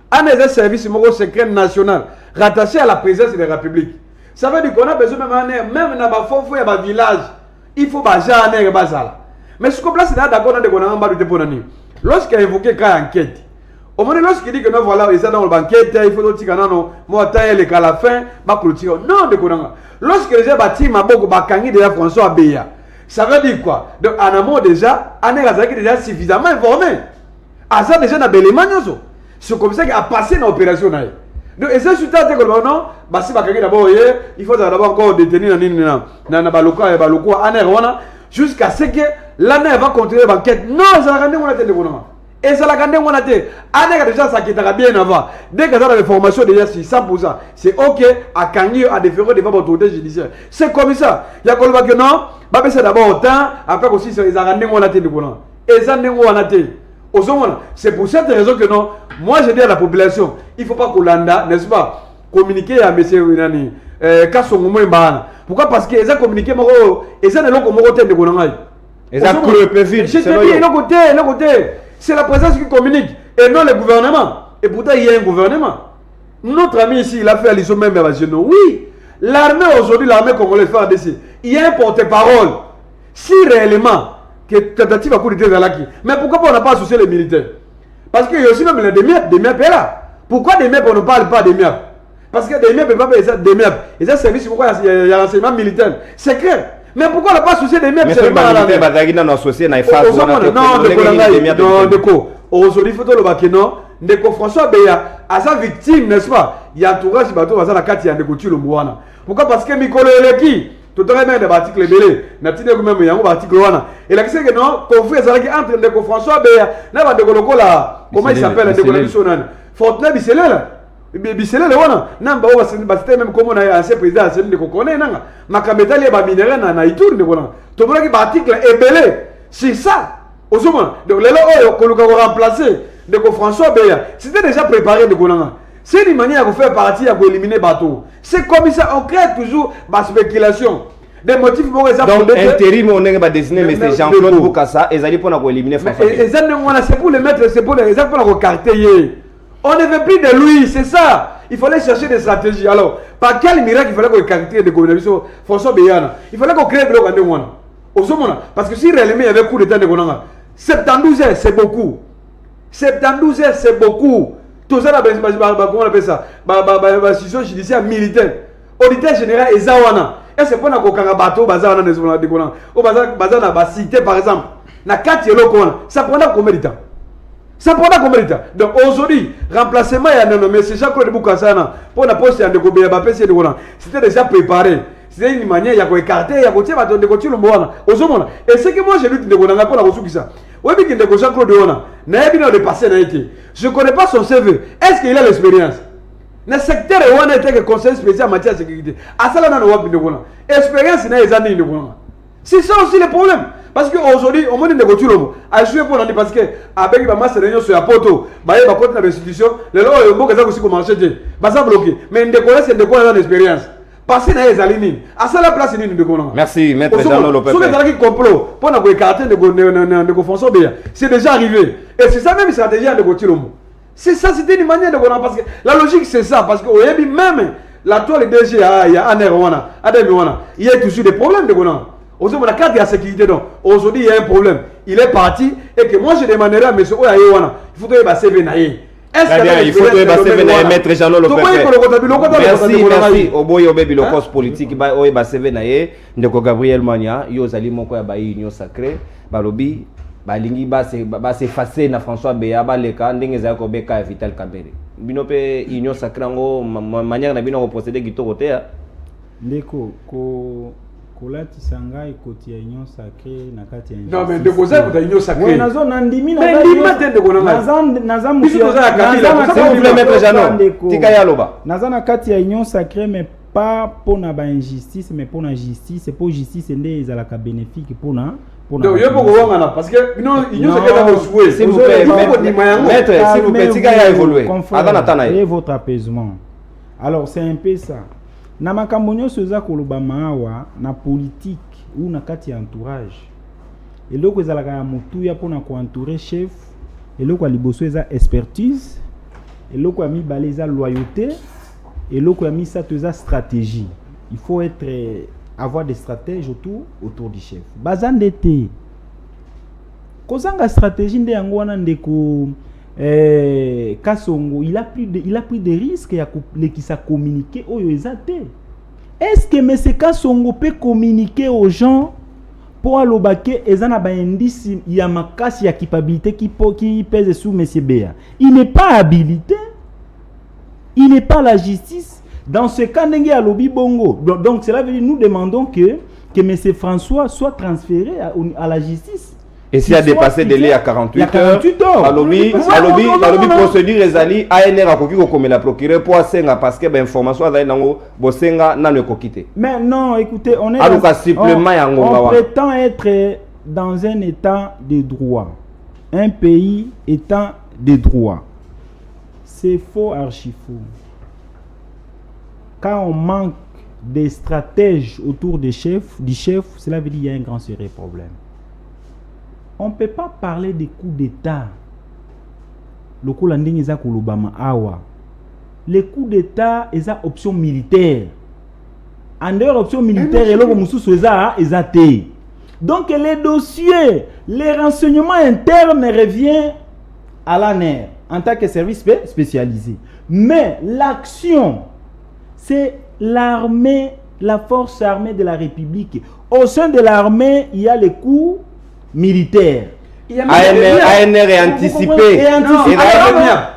ANER est un service secret national rattaché à la présidence de la République. Ça veut dire qu'on a besoin même d'ANER, même dans les villages, il faut baser ANER et Basala. Mais ce qu'on place, c'est d'accord dans les Konanga. Lorsqu'il a évoqué le cas d'enquête, au moment lorsqu'il dit que non, voilà, il est dans le banquette, il faut dire que non, moi, taille à la fin, ma clôture. Non, de quoi. Lorsque les gens bâtis ma boque, bakangi déjà François Béa, ça veut dire quoi? Donc, en amont déjà, on est déjà suffisamment informé. À ça, déjà, on a des éléments. C'est comme ça qu'il a passé dans l'opération. Donc et ça suite à non basi bakangi d'abord il faut d'abord encore détenir na baloko aner wana jusqu'à ce que l'année va continuer l'enquête. Non, ça la gardé on a été et ça la gardé on a été aner déjà ça qui était bien avant. Dès que ça la formation déjà si 100%, c'est OK à kangi à déférer devant l'autorité judiciaire. C'est comme ça. Il y a kolba que non, ba baisser d'abord autant après aussi ça les a gardé on a été et ça ne on a été. C'est pour cette raison que non, moi je dis à la population, il ne faut pas qu'on l'anda, n'est-ce pas, communiquer à M. Winani, pourquoi? Parce qu'ils ont communiqué, ils ont communiqué de Gonangaï. Ils ont communiqué, c'est la présence qui communique, et non le gouvernement. Et pourtant, il y a un gouvernement. Notre ami ici, il a fait l'issue même à oui, l'armée aujourd'hui, l'armée congolaise fait ADC, il y a un porte-parole. Si réellement, que tentative à coup de Zalaki. Mais pourquoi on n'a pas associé les militaires? Parce qu'il y a aussi même des MEP est là. Pourquoi des MEP on ne parle pas des MEP? Parce que des MEP ne peuvent pas payer des MEP. Et ça service pourquoi il y a l'enseignement militaire. C'est clair. Mais pourquoi on n'a pas associé des MEP? C'est pas la même. Non, aujourd'hui, il faut le bac non. Ndeko François Beya, à sa victime, n'est-ce pas? Il y a entourage bateau à la carte, il y a Ndeko Tilo Mouana. Pourquoi? Parce que Mikolo Eleki, tout à l'heure, l'article belé, n'a-t-il même un article Wana. Et la question que non, conflit entre Ndeko François Beya, n'a pas de Goloko là, comment il s'appelle, Ndeko Nabisonan. Fortnite Bissele là. Bissele là, Wana. Namba, c'était même comme on a un ancien président, c'est Ndeko Kone, Nanga. Makameta, les baminérés, n'a Itour, Ndeko. Tout le monde qui article est belé. C'est ça. Au moment. Donc, les lois, qu'on nous a remplacé. De François Beya, c'était déjà préparé de Gonanga. C'est une manière de faire partie à éliminer bateau. C'est comme ça, on crée toujours ma spéculation. Des motifs pour les donc, intérim, on est dessiné, mais c'est Jean-Claude Boukassa, et ça dit pour éliminer François Beya. C'est pour les mettre, c'est pour les carter. On ne veut plus de lui, c'est ça. Il fallait chercher des stratégies. Alors, par quel miracle il fallait qu'on carter de François Beya? Il fallait qu'on crée le bloc en Wana. Parce que si réellement il y avait coup d'état de Gonanga, 72 heures, c'est beaucoup. 72 heures, c'est beaucoup. Tout ça, comment on appelle ça? Institution judiciaire militaire. Auditeur général et Zawana. Et c'est pour qu'on a un bateau, Bazawana, ou Bazana, cité par exemple. Na 4 ça prendra combien de temps? Ça prendra combien de temps? Donc aujourd'hui, remplacement, il y a nommé, c'est Jean-Claude Boukassa. Pour la poste, il y a de Gobé, c'était déjà préparé. C'est une manière, il y a qu'on écarter, il y a qu'on tirer, il y a qu'on tirer le moana. Et c'est que moi, j'ai lu de Gonanga pour la ressource qui ça. Oui, mais qu'il y a Jean-Claude Wana. Je ne connais pas son CV. Est-ce qu'il a l'expérience? Le secteur est un était que conseil spécial en matière de sécurité. À ça, là, on a l'expérience, il y a des années. C'est ça aussi le problème. Parce qu'aujourd'hui, on m'a dit que tu as joué pour l'année parce que avec ma masse de réunion sur la poteau, il y a des côtés de l'institution, les lois, il y a aussi comment marcher. Ça bloqué. Mais il y a des expérience. Passer dans les alignes. À ça la place, il y a une déconnance. Merci, maître Jean Lopez. Complot pour nous écarter de François Beya. C'est déjà arrivé. Et c'est ça même stratégie de Gotilomo. C'est ça, c'était une manière de Gonanga. Parce que la logique, c'est ça. Parce qu'au début, même la toile DG, il y a Aner Wana, Adem Wana, il y a toujours des problèmes de Gonanga. Aujourd'hui, la carte de la sécurité, donc, aujourd'hui, il y a un problème. Il est parti et que moi, je demanderai à M. Oyaïwana, il faut que je fasse Naïe. Il faut que je maître Jean Lopez. Merci. Oboyo Baby Locos politique, Oye Baseve Naye, Ndeko Gabriel Mania, Yozali Moko Yabayi Union Sacrée, Balobi, Balingi s'effacer na François Beya, Baleka, Ndenge Zako Beka et Vital Kabere. Binope Union Sacrée, manière na bino procéder Gito Rotea. Ndeko, Kolati Sanga et Kotia Union Sacrée na kati ya non mais de causer vous Union Sacrée ouais nazo nandimi na de Gonanga naza monsieur vous voulez mettre Jean Tikaya Loba naza na kati ya Union Sacrée mais pas pour na ba injustice mais pour na justice c'est pour justice ndé ezalaka bénéfique pour na donc yo boko wangana parce que non Union Sacrée va jouer s'il vous plaît maître s'il vous plaît Tikaya évoluer et votre apaisement alors c'est un peu ça. Na makambo nyonso eza koloba maawa na politique ou na kati ya entourage eloko ezalaka ya motuya mpona koentourer chef eloko ya liboso eza expertise eloko ya mibale eza loyauté eloko ya misato eza stratégie. Il faut avoir des stratèges autour du chef baza ndete kozanga stratégie nde yango wana ndeko Kasongo, il a pris des risques et qui s'est communiqué au Yezate. Est-ce que M. Kasongo peut communiquer aux gens pour alobake ezana ba indice ya makasi ya capacité qui pèse sur M. Beya? Il n'est pas habilité. il n'est pas la justice. Dans ce cas, Nengue a lobby bongo. Donc cela veut dire nous demandons que M. François soit transféré à la justice. Et s'il a dépassé délai à 48 heures, à lobby procédure ezali ANR a koki ko la procureur pour senga parce que information azali nango bosenga nanu kokité. Mais non, écoutez, on prétend être dans un état de droit. Un pays étant de droit. C'est faux, archi faux. Quand on manque des stratèges autour du chef, cela veut dire qu'il y a un grand sérieux problème. On ne peut pas parler des coups d'État. Le coup landing est Kolobama Awa. Les coups d'État est une option militaire. En dehors option militaire, et là, donc les dossiers, les renseignements internes reviennent à l'ANR en tant que service spécialisé. Mais l'action, c'est l'armée, la force armée de la République. Au sein de l'armée, il y a les coups militaires. ANR est anticipé.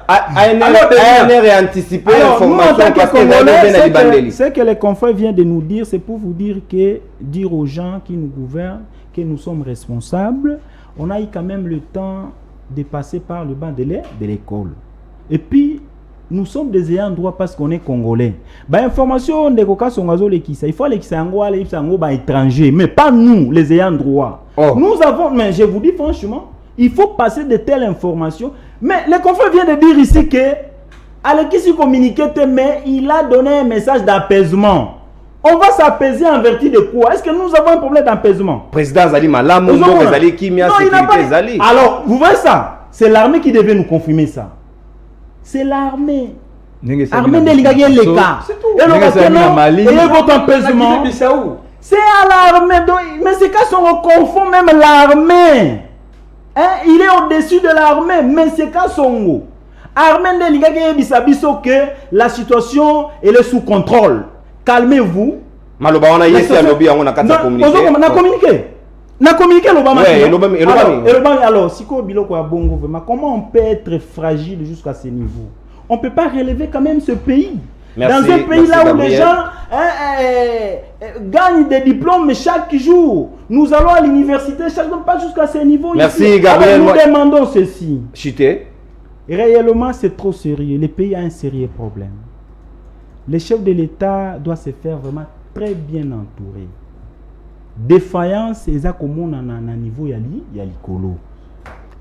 ANR est anticipé l'information parce que ce que les confrères viennent de nous dire, c'est pour vous dire aux gens qui nous gouvernent que nous sommes responsables. On a eu quand même le temps de passer par le banc de l'école. Et puis, nous sommes des ayants droit parce qu'on est congolais. Information de Koka Songazo Lekissa, il faut les étrangers, mais pas nous, les ayants droit. Oh. Nous avons, mais je vous dis franchement, il faut passer de telles informations. Mais le confrère vient de dire ici que Alekissi communiquait, mais il a donné un message d'apaisement. On va s'apaiser en vertu de quoi? Est-ce que nous avons un problème d'apaisement? Président Zali Malam, Zali Kimia, sécurité Zali. Alors, vous voyez ça? C'est l'armée qui devait nous confirmer ça. C'est l'armée. Armée de l'Iga les cas. Et votre apaisement. C'est à l'armée. Mais ces cas sont confond même l'armée. Hein? Il est au-dessus de l'armée. Mais ces cas sont où? Armée de l'Iga que la situation elle est sous contrôle. Calmez-vous. Maloba on a ici à lobby on a communiqué. Na communiqué l'Obama. Alors, si comment on peut être fragile jusqu'à ce niveau? On ne peut pas relever quand même ce pays. Merci, dans un pays là où Gabriel. Les gens gagnent des diplômes chaque jour. Nous allons à l'université chaque jour, pas jusqu'à ce niveau. Merci ici. Gabriel. Alors, nous demandons ceci. Chité. Réellement, c'est trop sérieux. Le pays a un sérieux problème. Le chef de l'État doit se faire vraiment très bien entouré. Défaillance et ça comme on a un niveau yali yalikolo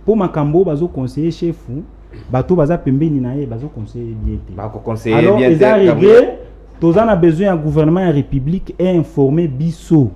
pour makambo bazo conseiller chef bato baza pembeni na ye bazo conseiller bien bako conseiller alors bien ils a réglé tous en a besoin un gouvernement et république est informé biso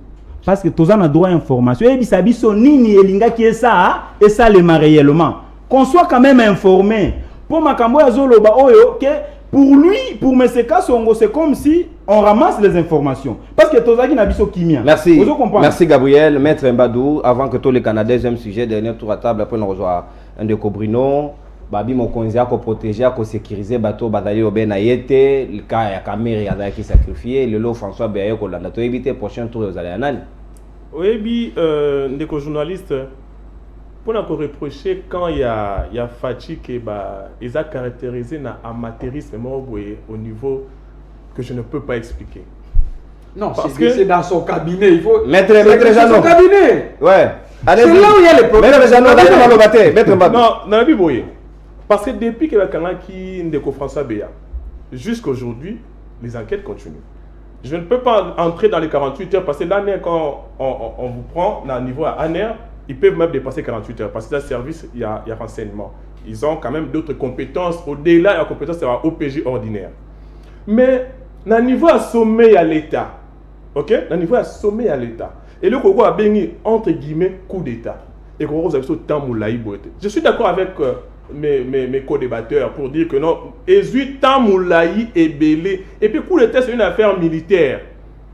parce que tous en a droit à information et bisa biso nini elinga qui est ça et ça le réellement qu'on soit quand même informé pour makambo yazo loba oyo que pour lui, pour M. Kassongo, c'est comme si on ramasse les informations. Parce que Tozaki n'a biso kimia. Merci. Merci Gabriel. Maître Mbadou, avant que tous les Canadiens, deuxième sujet, dernier tour à table, après on rejoint un de Cobrino. Babi Mokonzi a protégé, a sécurisé bateau Badali Oben Ayete, le cas ya Kameri a qui sacrifié, le lot François Béayo Kolanda. Tu éviter prochain tour aux Aléanani. Oui, des journalistes. Pour nous reprocher quand il y a Fachi qui ils a caractérisé l'amateurisme au niveau que je ne peux pas expliquer. Non, parce que c'est dans son cabinet. Il faut. Maître Jeannot. Son cabinet. Ouais. C'est là où il y a les problèmes. Maître Jeannot, non, n'a pas boyé. Parce que depuis que qui Ndeko François Béa, jusqu'à aujourd'hui, les enquêtes continuent. Je ne peux pas entrer dans les 48 heures parce que l'année quand on vous prend à niveau à ANER, ils peuvent même dépasser 48 heures parce que dans le service, il y a renseignement. Ils ont quand même d'autres compétences au-delà de la compétence de la OPJ ordinaire. Mais, dans le niveau à sommet à l'État, ok? Dans le niveau à sommet à l'État. Et le Congo a béni, entre guillemets, coup d'État. Et Congo a ce temps moulaï. Je suis d'accord avec mes co-débatteurs pour dire que non, Ezui, temps moulaï est belé. Et puis, coup d'État, c'est une affaire militaire.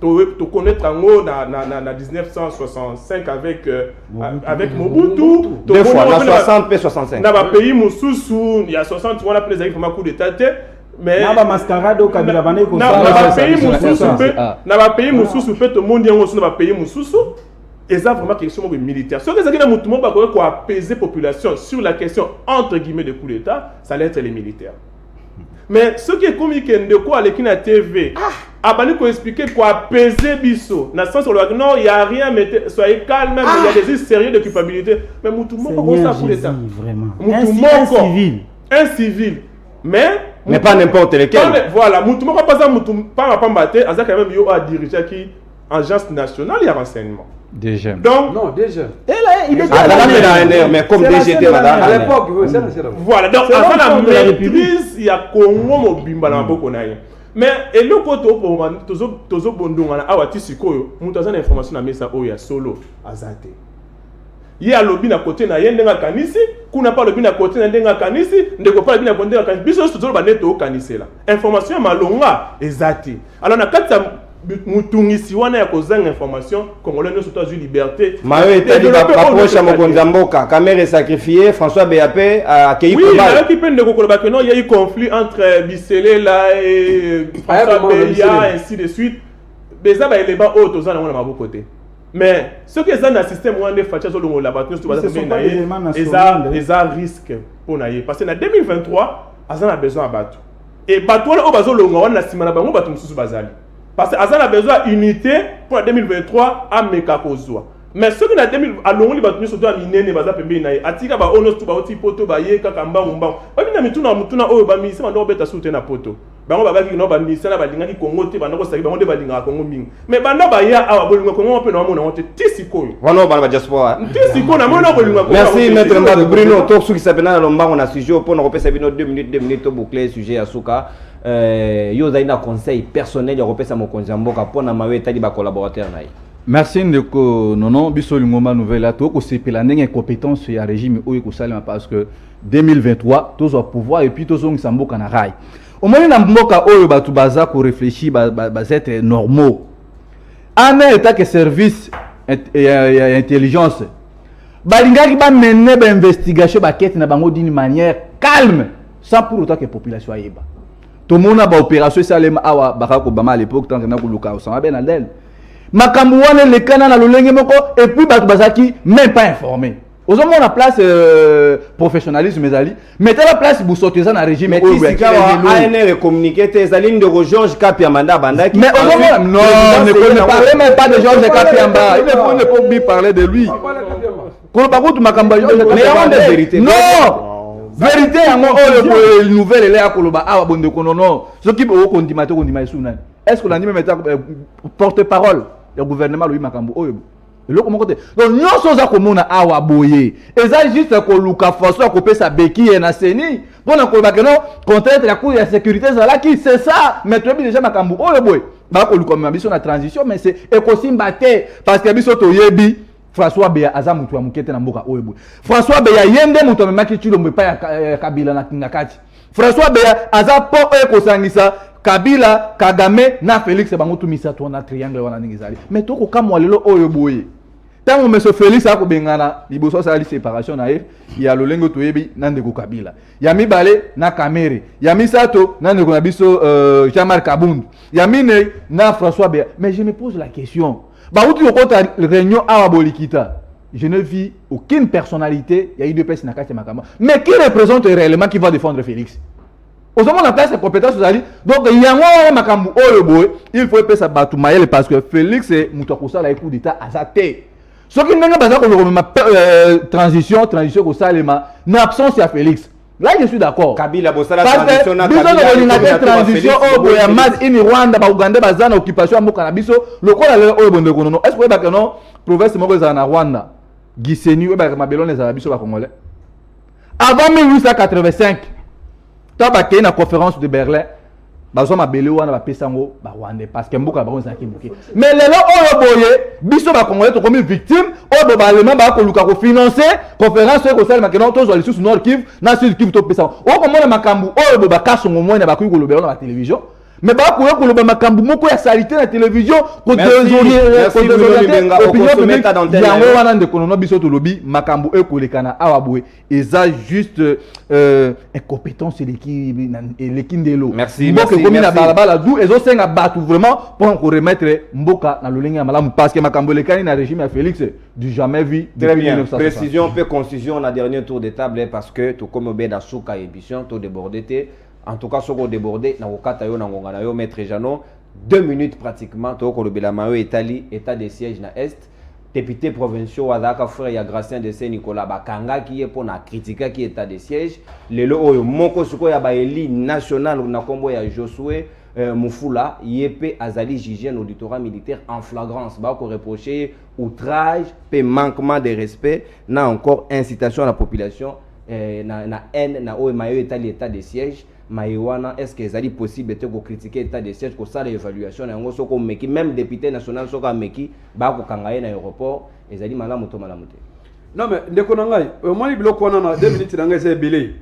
Tu connais Trango en 1965 avec Mobutu. Deux fois, la 60 et 65. Dans le pays Moussoussou, il y a 60, on a pris des coup d'État. Mais dans le pays Moussoussou, tout le monde est dans le pays Moussoussou. Et ça, vraiment, quelque chose de militaire. Ce que c'est que pour apaiser la population sur la question, entre guillemets, de coup d'État, ça allait être les militaires. mais ce qui est comique de quoi avec la TV abani ko expliquer quoi apaiser biso dans le sens où non il y a rien mais soyez calme mais il y a des sérieux de culpabilité mais mutu moko ko ça pour l'état vraiment un civil mais pas n'importe lequel voilà mutu moko pas ça mutu pas mbaté aza quand même yo a diriger qui agence nationale de renseignement DG. donc Non, déjà. Et là, il est mais comme DGT madame À l'époque, c'est voilà donc C'est avant la l'enfant de la République. maîtrise il y a Congo mobimba na boko na ye mais eloko to pour tozo bondonga na awati sikoyo mutu aza na information na mesa oyo ya solo azate ye alobi na côté na ye ndenga kanisi kuna pa lobi na côté na ndenga kanisi ndeko pa lobi na côté na kanisi biso tozo ba neto kanisela information ya malonga ezate alors na kati ya mutungisi wana ya kozanga information congolais ne surtout liberté mayo etali approche ya mokonzi ya mboka camere sacrifié François BAP akei oui na qui peine de kokoloba que non il y a eu conflit entre Biselela et François Beya ainsi de suite beza ba élément autres za na mona maboko côté mais ce que ça na système wana facha zo longo la battu to baza bien eza risque pour na ye parce que na 2023 azana besoin à battu et battu o bazo longo wana simana bango battu mususu bazali parce que Azan a besoin d'unité pour 2023 à Mekakozwa. Mais ceux qui ont 2000 à l'ongli battu surtout à Minene baza pembe na atika ba ono tu ba oti poto ba ye kaka mbangu. Ba bina mituna oyo ba mi se ba ndo beta soute na poto. Ba ngo ba ki no ba mi se na ba linga ki Congo te ba ndo saki ba ngo de ba linga Congo mingi. Mais ba ndo ba ya awa bolinga Congo pe no mona wote tisikoyo. Wana ba na diaspora. Tisiko na mona bolinga Congo. Merci maître Mbado Bruno to suki sapena na lombango na sujet pour na kopesa bino 2 minutes to boucler sujet ya suka. Yo zaina conseil personnel ya kopesa mokonzi mboka pona mawe etali ba collaborateur na ye. Merci ndeko nono biso lingoma nouvelle là to ko sepela ndenge compétence ya régime oyo ko salema parce que 2023 tozo pouvoir et puis tozo ngisamboka na rai. Au moins na mboka oyo batu baza ko réfléchir ba être normaux. En état que service et intelligence balingaki ba mener ba investigation ba quête na bango d'une manière calme sans pour autant que population ayeba. Tout le monde a une opération Salem Awa Barack Obama à l'époque tant que na kuluka Osama Ben Laden. Makambu wana le kana na lolenge moko et puis batu bazaki même pas informé. Ozomona la place professionnalisme ezali mettez la place busoteza na régime mais ANR communiqué tes lignes de Georges Kapiamanda bandaki. Mais ozomona non ne parlez même pas de Georges Kapiamba. Il ne faut pas bien parler de lui. Ko ba kutu makambu mais on de vérité. Non. Vérité yango oyo nouvelle ele ya koloba awa bonde konono soki bo kondima to kondima isuna est-ce que la ndime meta porte-parole du gouvernement Louis Makambu oyo eloko moko te donc nyonso za komona awa boye eza juste ko luka faso ko pesa beki na seni pona koloba que non contrainte la cour de sécurité zala qui c'est ça mais tu déjà Makambu oyo boye ba ko luka mabiso na transition mais c'est ekosimba te parce que biso to yebi François Beya aza mutu ya mukete na mboka oyo boy. François Beya yende mutu amemaki chilombo pa ya Kabila na kingakati. François Beya aza po ko sangisa Kabila, Kagame na Félix bango tumisa to na triangle wana ningizali. Mais to ko kamwa lelo oyo boy. Tango monsieur Félix ako bengana liboso sali séparation na ye ya lolengo to yebi na ndeko Kabila. Ya mibale na Kamere, ya misato na ndeko na biso Jean-Marc Kabund. Ya mine na François Beya. Mais je me pose la question. Bah, où tu as réunion à Bolikita, je ne vis aucune personnalité, il y a eu deux personnes qui sont mais qui représente réellement qui va défendre Félix? Au moment la place, c'est compétence aux alliés. Donc, il y a un Makambu Oyoboy, il faut passer à Batoumaël parce que Félix est Moutakosa, la coup d'État à sa tête. Ce qui n'est pas ça, transition au Salema, n'absence à Félix. Là, je suis d'accord. Kabila Bossala transition na Kabila transition au Boyamad in Rwanda ba Uganda bazana occupation mboka na biso lokola le oyo bonde konono est-ce que ba que non province moko za na Rwanda Gisenyi ba mabelone za biso ba congolais avant 1885 ta ba na conférence de Berlin bazo mabele wana ba pesango ba Rwanda parce que mboka ba on zaki mboka mais lelo oyo boye biso ba congolais to comme victime oyo ba allemand ba ko luka ko financer conférence ko sala makeno to zo ali sous Nord Kivu na Sud Kivu to pesa o ko mona makambu oyo ba kasongo mwana ba ku ko lobela na télévision mais ba ko loba makambu moko ya salité na télévision ko désorienter opinion publique yango wana ndeko no biso to lobi makambu e ko lekana awa boye eza juste incompétence lekindelo merci mboka komi na balabala d'où ezo senga batu vraiment pour ko remettre mboka na lolenga malamu parce que makambu lekani na régime ya Félix du jamais vu très bien précision peu concision na dernier tour de table parce que to comme obeda souka émission to débordé en tout cas soko débordé na kokata yo na ngonga na yo maître Jano 2 minutes pratiquement to ko lobela mayo etali état de siège na est député provincial wadaka frère ya Gracien de Saint Nicolas bakanga qui est pour na critiquer qui état de siège lelo oyo moko soko ya ba eli national na kombo ya Josué Mufula yepe azali jugé en auditorat militaire en flagrance ba ko reprocher outrage pe manquement de respect na encore incitation à la population na haine na oyo mayo etali état de siège Maïwana, est-ce que c'est possible de critiquer l'état de siège, que ça l'évaluation, même député national, soka meki, bako kangaye na aéroport, et ça dit malamuto malamuté. Non mais ndeko nangai, moi libilo kona na 2 minutes nangai c'est belé.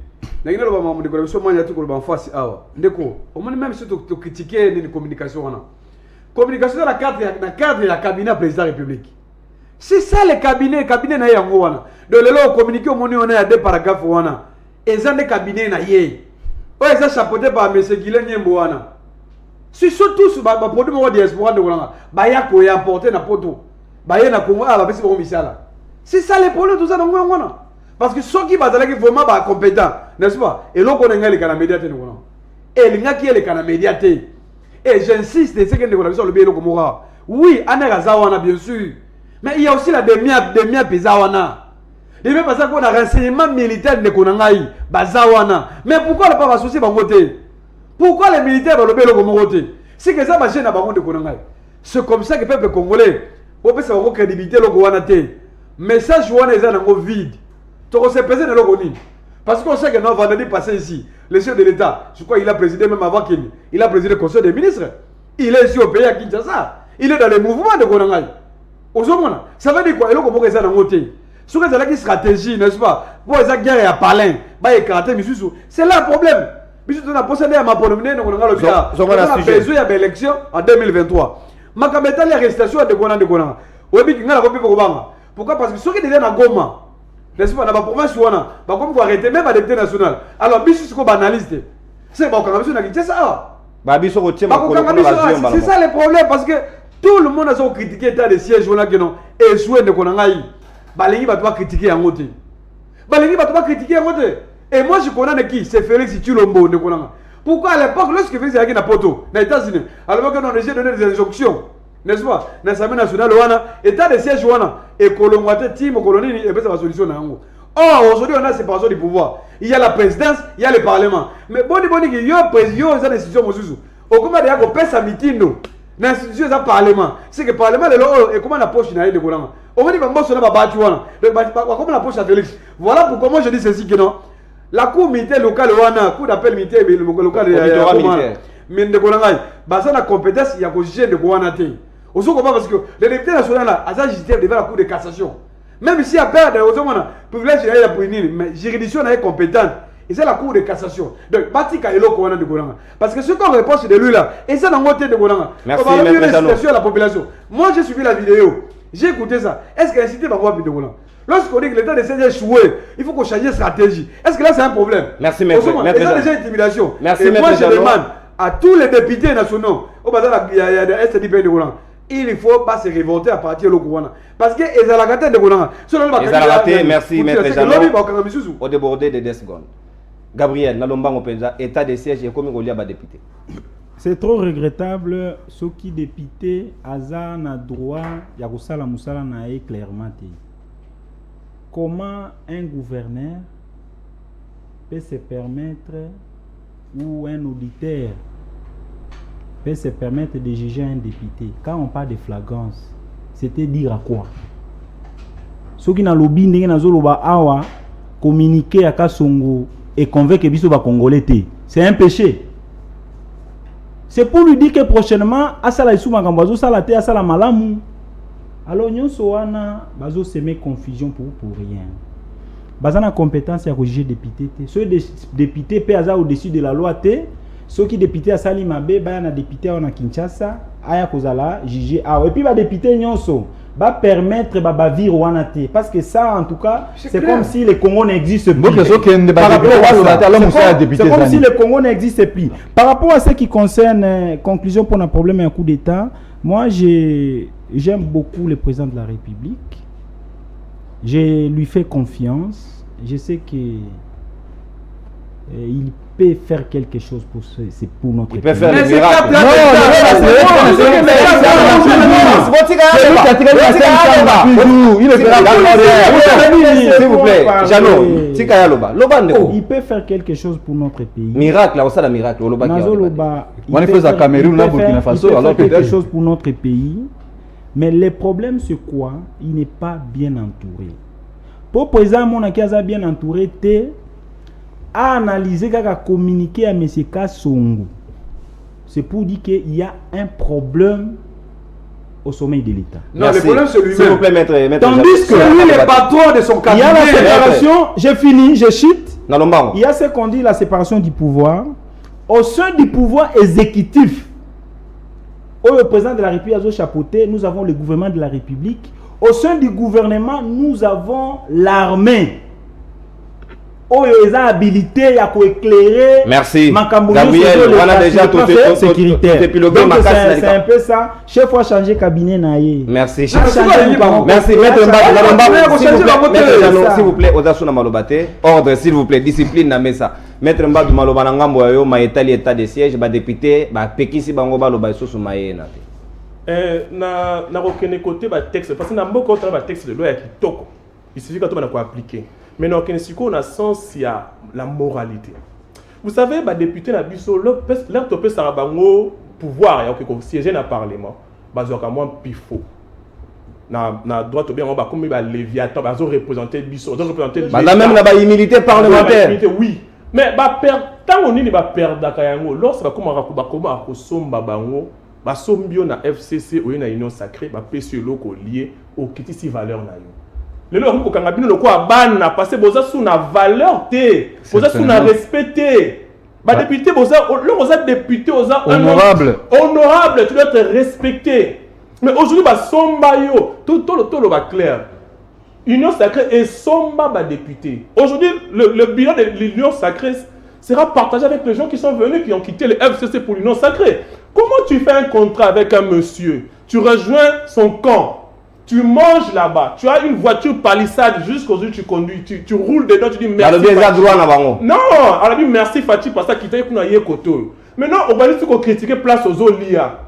Nangina lo ba mamu ndeko biso manya tu ko ba face awa. Ndeko, au moins même si tu critiquer ni communication wana. Communication dans la cadre de la cabinet président de la République. C'est ça le cabinet na yango wana. De lelo communiquer au moni on a 2 paragraphes wana. Et ça le cabinet na yé. Ouais, ça chapeauté par M. Guilain Niembouana. Si surtout sur le produit de diaspora de Wolanga, Baya ko ya apporté na poto. Baya na Congo ah ba bisi ko misala. C'est ça les problèmes tout ça dans Wolanga. Parce que ceux qui bazala qui vraiment ba compétent, n'est-ce pas? Et l'on connaît les canaux médiatés de Wolanga. Et les gars qui est les canaux médiatés. Et j'insiste, c'est que nous avons le bien le Komora. Oui, Anera Zawana bien sûr. Mais il y a aussi la demia Pizawana. Et même parce qu'on a renseignement militaire de Konangaï, Bazawana. Mais pourquoi ne pas associer Bangote? Pourquoi les militaires vont le bélo comme côté? C'est que ça marche à Bango de Konangaï. C'est comme ça que le peuple congolais, on peut savoir crédibilité le Gouanate. Message Gouana est un vide. Tu sais peser dans le Gouani. Parce qu'on sait que nous vendredi passé ici, le chef de l'État, je crois qu'il a présidé même avant qu'il a présidé le Conseil des ministres. Il est ici au pays à Kinshasa. Il est dans les mouvements de Konangaï. Ça veut dire quoi? Il est un côté. Sur les stratégies, n'est-ce pas? Pour les guerres et à Palin, c'est là le problème. On a possédé à ma polonais, on a besoin d'une élection en 2023. Ma caméra, l'arrestation de Gonan de Gonan. Pourquoi? Parce que ceux qui étaient dans Goma, n'est-ce pas, dans la province, on a arrêté même à l'État national. Alors, c'est ce qu'on banalise. C'est bon, quand même, c'est ça. C'est ça le problème, parce que tout le monde a critiqué l'état de siège, on a échoué de Konangaï. Balengi va critiquer en côté. Balengi va critiquer en côté. Et moi je connais qui? C'est Félix Tshilombo de Konanga. Pourquoi à l'époque, lorsque Félix était à Poto, aux États-Unis, alors qu'on a déjà donné des injonctions, n'est-ce pas? Dans l'Assemblée nationale, état de siège, et Colomboate, Tim, Colonie, et bien c'est la solution. Or, aujourd'hui, on a la séparation du pouvoir. Il y a la présidence, il y a le parlement. Mais bon, il y a un président, il y a des décisions. Au comment d'ailleurs qu'on paie sa meeting, l'institution, c'est le parlement. C'est que le parlement, et comment la poche n'a de Konanga. On va dire que je comme la poche à Félix. Voilà pourquoi moi je dis ceci que non. La cour militaire locale, la cour d'appel militaire local mais de Konangaï, ça a compétence, il y a position de Kouanate. On se comprend parce que le député national a agité devant la cour de cassation. Même si à perdre, privilège de la punir, mais juridiction est compétente. Et c'est la cour de cassation. Donc, Batika est là de Konanga. Parce que ce qu'on reproche de lui là, et c'est dans le côté de Konanga. Merci, on va dire à la population. Moi j'ai suivi la vidéo. J'ai écouté ça. Est-ce qu'il y a incité par quoi Bidogona? Lorsqu'on dit que l'État essaie de jouer, il faut qu'on change de stratégie. Est-ce que là c'est un problème? Merci, maître. C'est déjà intimidation. Merci, et moi maître je demande à tous les députés nationaux, au bazar il y a des SDP de Golan, il ne faut pas se révolter à partir de Golan. Parce que les alagatés de Golan, merci, maître Jano. Au débordé de 2 secondes. Gabriel, Nalomba Mopenza, état de siège et comme il y a des députés. C'est trop regrettable ce qui député Aza na droit ya kosala musala na e clairement. Comment un gouverneur peut se permettre ou un auditeur peut se permettre de juger un député? Quand on parle de flagrance, c'était dire à quoi? Ce qui n'a lobby ndenge na zoloba awa communiquer à Kasongo et convaincre biso ba congolais té. C'est un péché. C'est pour lui dire que prochainement, asala isu makambo sala te asala malamu. Alors nyonso wana bazo semer confusion pour rien. Bazana compétence ya juger député te. Ceux députés pe aza au-dessus de la loi te. Ceux qui député asali mabe ba na député na Kinshasa aya kozala juger. Ah et puis ba député nyonso va permettre bavir wanate parce que ça en tout cas c'est comme si le Congo n'existe plus. C'est comme si le Congo n'existe plus. Par rapport à ce qui concerne conclusion pour un problème et un coup d'état, moi j'aime beaucoup le président de la République. Je lui fais confiance. Je sais que il peut faire quelque chose pour notre Il peut pays. faire le miracle. S'il vous plaît, Jano, il peut faire quelque chose pour notre pays. Miracle, là, ça la miracle. Il peut faire quelque chose pour notre pays. Mais le problème, c'est quoi? Il n'est pas bien entouré. Pour président, mon a bien entouré, à analyser, à communiquer à M. Kassongo. C'est pour dire qu'il y a un problème au sommet de l'État. Non, le problème c'est lui-même. S'il vous plaît, maître. Tandis que lui, le patron de son cabinet. Il y a la séparation, j'ai fini, je chute. Non. Il y a ce qu'on dit la séparation du pouvoir. Au sein du pouvoir exécutif, le président de la République a chapeauté, nous avons le gouvernement de la République. Au sein du gouvernement, nous avons l'armée. Ils ont habilité à éclairer. Merci. Gabriel, on a déjà tout sécuritaire. C'est un peu ça. Chaque fois changer cabinet naïe. Merci. Merci. Maître Mbadou, s'il vous plaît, Odasuna Malobate. Ordre, s'il vous plaît, discipline na mesa. Maître Mbadou Malobana ngambo yo ma état de siège, ba député, ba pekisi bango ba loba soso maye na te. Na aucun côté ba texte parce que na mboko ba texte de loi qui toko. Il suffit que tout na ko appliquer. Mais dans le sens, il y a la moralité. Vous savez, les députés, leur topé ça va pouvoir, il y a siéger dans le Parlement, ils ont moins pifo. Na droite bien, on va comme les Léviathan, ils ont représenté même la immunité parlementaire. Oui. Mais tant qu'on est perdre Kayango, lorsque va comme à Kosomba Bango, Sombio na FCC ou na Union Sacrée, PC loko lié au kitisi valeur na yo. Le loi ko kanga bino loko abana parce que boza sous na valeur té, boza sous na respecté. Ba député boza député boza honorable. Honorable, tu dois être respecté. Mais aujourd'hui ba somba yo, tout le ba clair. Union sacrée et somba ba député. Aujourd'hui le bilan de l'Union sacrée sera partagé avec les gens qui sont venus qui ont quitté le FCC pour l'Union sacrée. Comment tu fais un contrat avec un monsieur? Tu rejoins son camp. Tu manges là-bas, tu as une voiture palissade jusqu'au jour où tu conduis, tu roules dedans, tu dis merci. Non, alors dit merci Fati parce que tu as quitté Koto. Maintenant, on va dire que critiquer place aux Olia.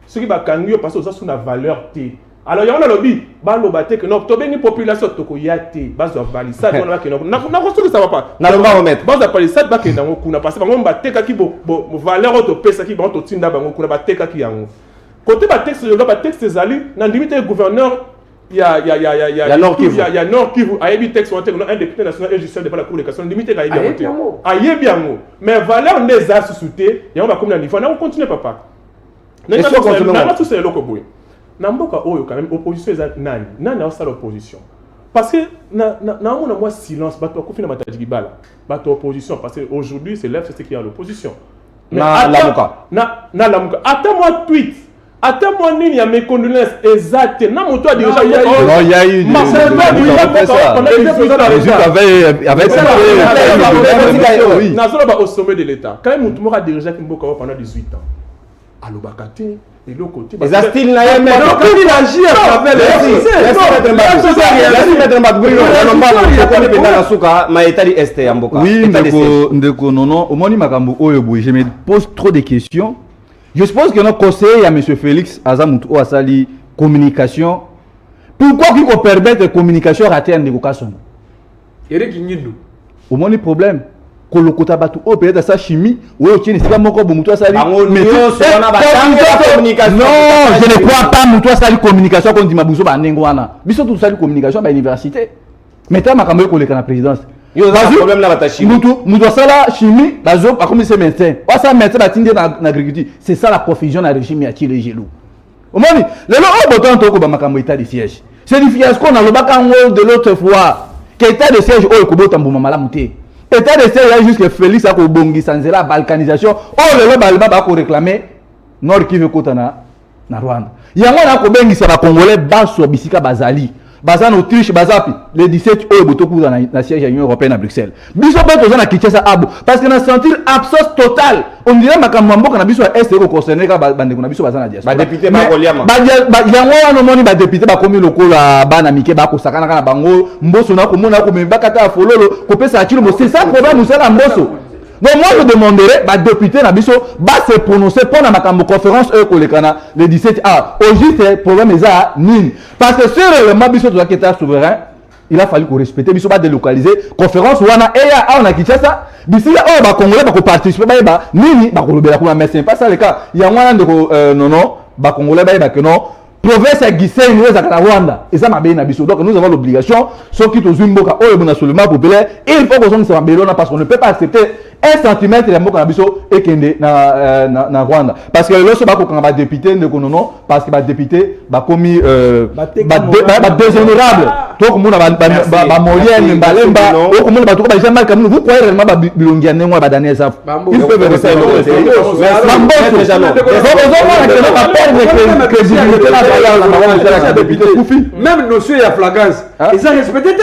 Ce qui va gagner parce que ça sous la valeur T. Alors il y a un lobby, que non, tu as une population qui base de palissade, on ça va pas. Na le va remettre. Base de palissade, bah que dans kuna parce que on va te qui valeur auto pesa qui va to tinda bango kuna ba te qui yango. Côté ba texte de loi, texte des alliés, dans limite gouverneur, il y a Nord Kivu. Il y a Nord Kivu. Ayebi texte un député national et judiciaire devant la Cour de cassation. Limite Ayebi Yango. Mais valeur des as sous-té, et on va comme la niveau. On continue papa. N'a pas tout c'est loko boy. Namboka oyo quand même opposition est nani a ça l'opposition. Parce que na moi silence bato ko fina matadi bala. Bato opposition parce que aujourd'hui c'est l'FCC qui est à l'opposition. Na lamuka. Attends-moi tweet. Attends-moi, il y a mes condoléances exactes. Non, toi, déjà, il y a eu au sommet de l'État. Quand même, tu as dirigé pendant 18 ans. À l'Obakate, et l'autre côté. Les astiles n'a mais quand il agit à travers je me pose trop de questions. Je suppose que notre conseiller à M. Félix Azamutu Asali communication. Pourquoi qu'il faut permettre la communication ratée en négociation? Au moins le problème. Que le côté batu au peut-être sa chimie ou au tien c'est pas mon corps Mutu Asali. Non, je ne crois pas Mutu Asali communication comme dit Mabuso Banengwana. Biso tout ça communication à l'université. Mais t'as ma caméra collègue à la présidence. Il y a un problème là, ta chimie. Nous doit ça la chimie, la zone, comme c'est médecin. Ou ça médecin va tindre dans l'agriculture. C'est ça la confusion dans le régime à tirer les genoux. Au moins, le long bouton toko ba makambo état de siège. C'est du fiasco dans le bacango de l'autre fois. Qu'état de siège au kobo tambuma malamuté. État de siège là jusque Félix a ko bongi sans la balkanisation. Oh le balba ba ko réclamer Nord Kivu kotana na Rwanda. Yango na ko bengi sa ba congolais baso bisika bazali. Bazan Autriche, Bazapi, le 17 au Botoku dans la siège de l'Union européenne à Bruxelles. Biso peut à Kinshasa Abo parce qu'on a senti absence totale. On dirait Makamambo qu'on a biso est au concerné quand bande qu'on a biso bazan à diaspora. Ba député ba Koliama. Ba yango wana moni ba député ba komi lokola bana mike ba ko sakana kana bango mboso na ko mona ko me bakata fololo ko pesa akilo mo c'est ça problème nous c'est la mboso. Donc moi je demanderais bah député na biso bah se prononcer pendant ma conférence le 17 au juste problème eza nini parce que sur le mabiso de la souverain il a fallu qu'on respecte biso ba délocaliser conférence wana on a Kinshasa bisi ya ba congolais ba ko participer ba nini ba ko lobela kuna mais c'est pas ça le cas il y a moyen de non ba congolais ba que non province ya Gisenyi eza na Rwanda eza mabe na biso donc nous avons l'obligation ceux qui tozu mboka oyo bona sur le map populaire il faut que ça mbelona parce qu'on ne peut pas accepter un centimètre ya mboka na biso ekende na Rwanda parce que loso ba ko kanga député ndeko nono parce que ba député ba komi ba déshonorable to ko mona ba moyenne mbalemba o ko mona ba to ba jamais comme vous croyez réellement ba bilongia nengo ba dernier ça ils peuvent rester même notion ya flagrance ils ont respecté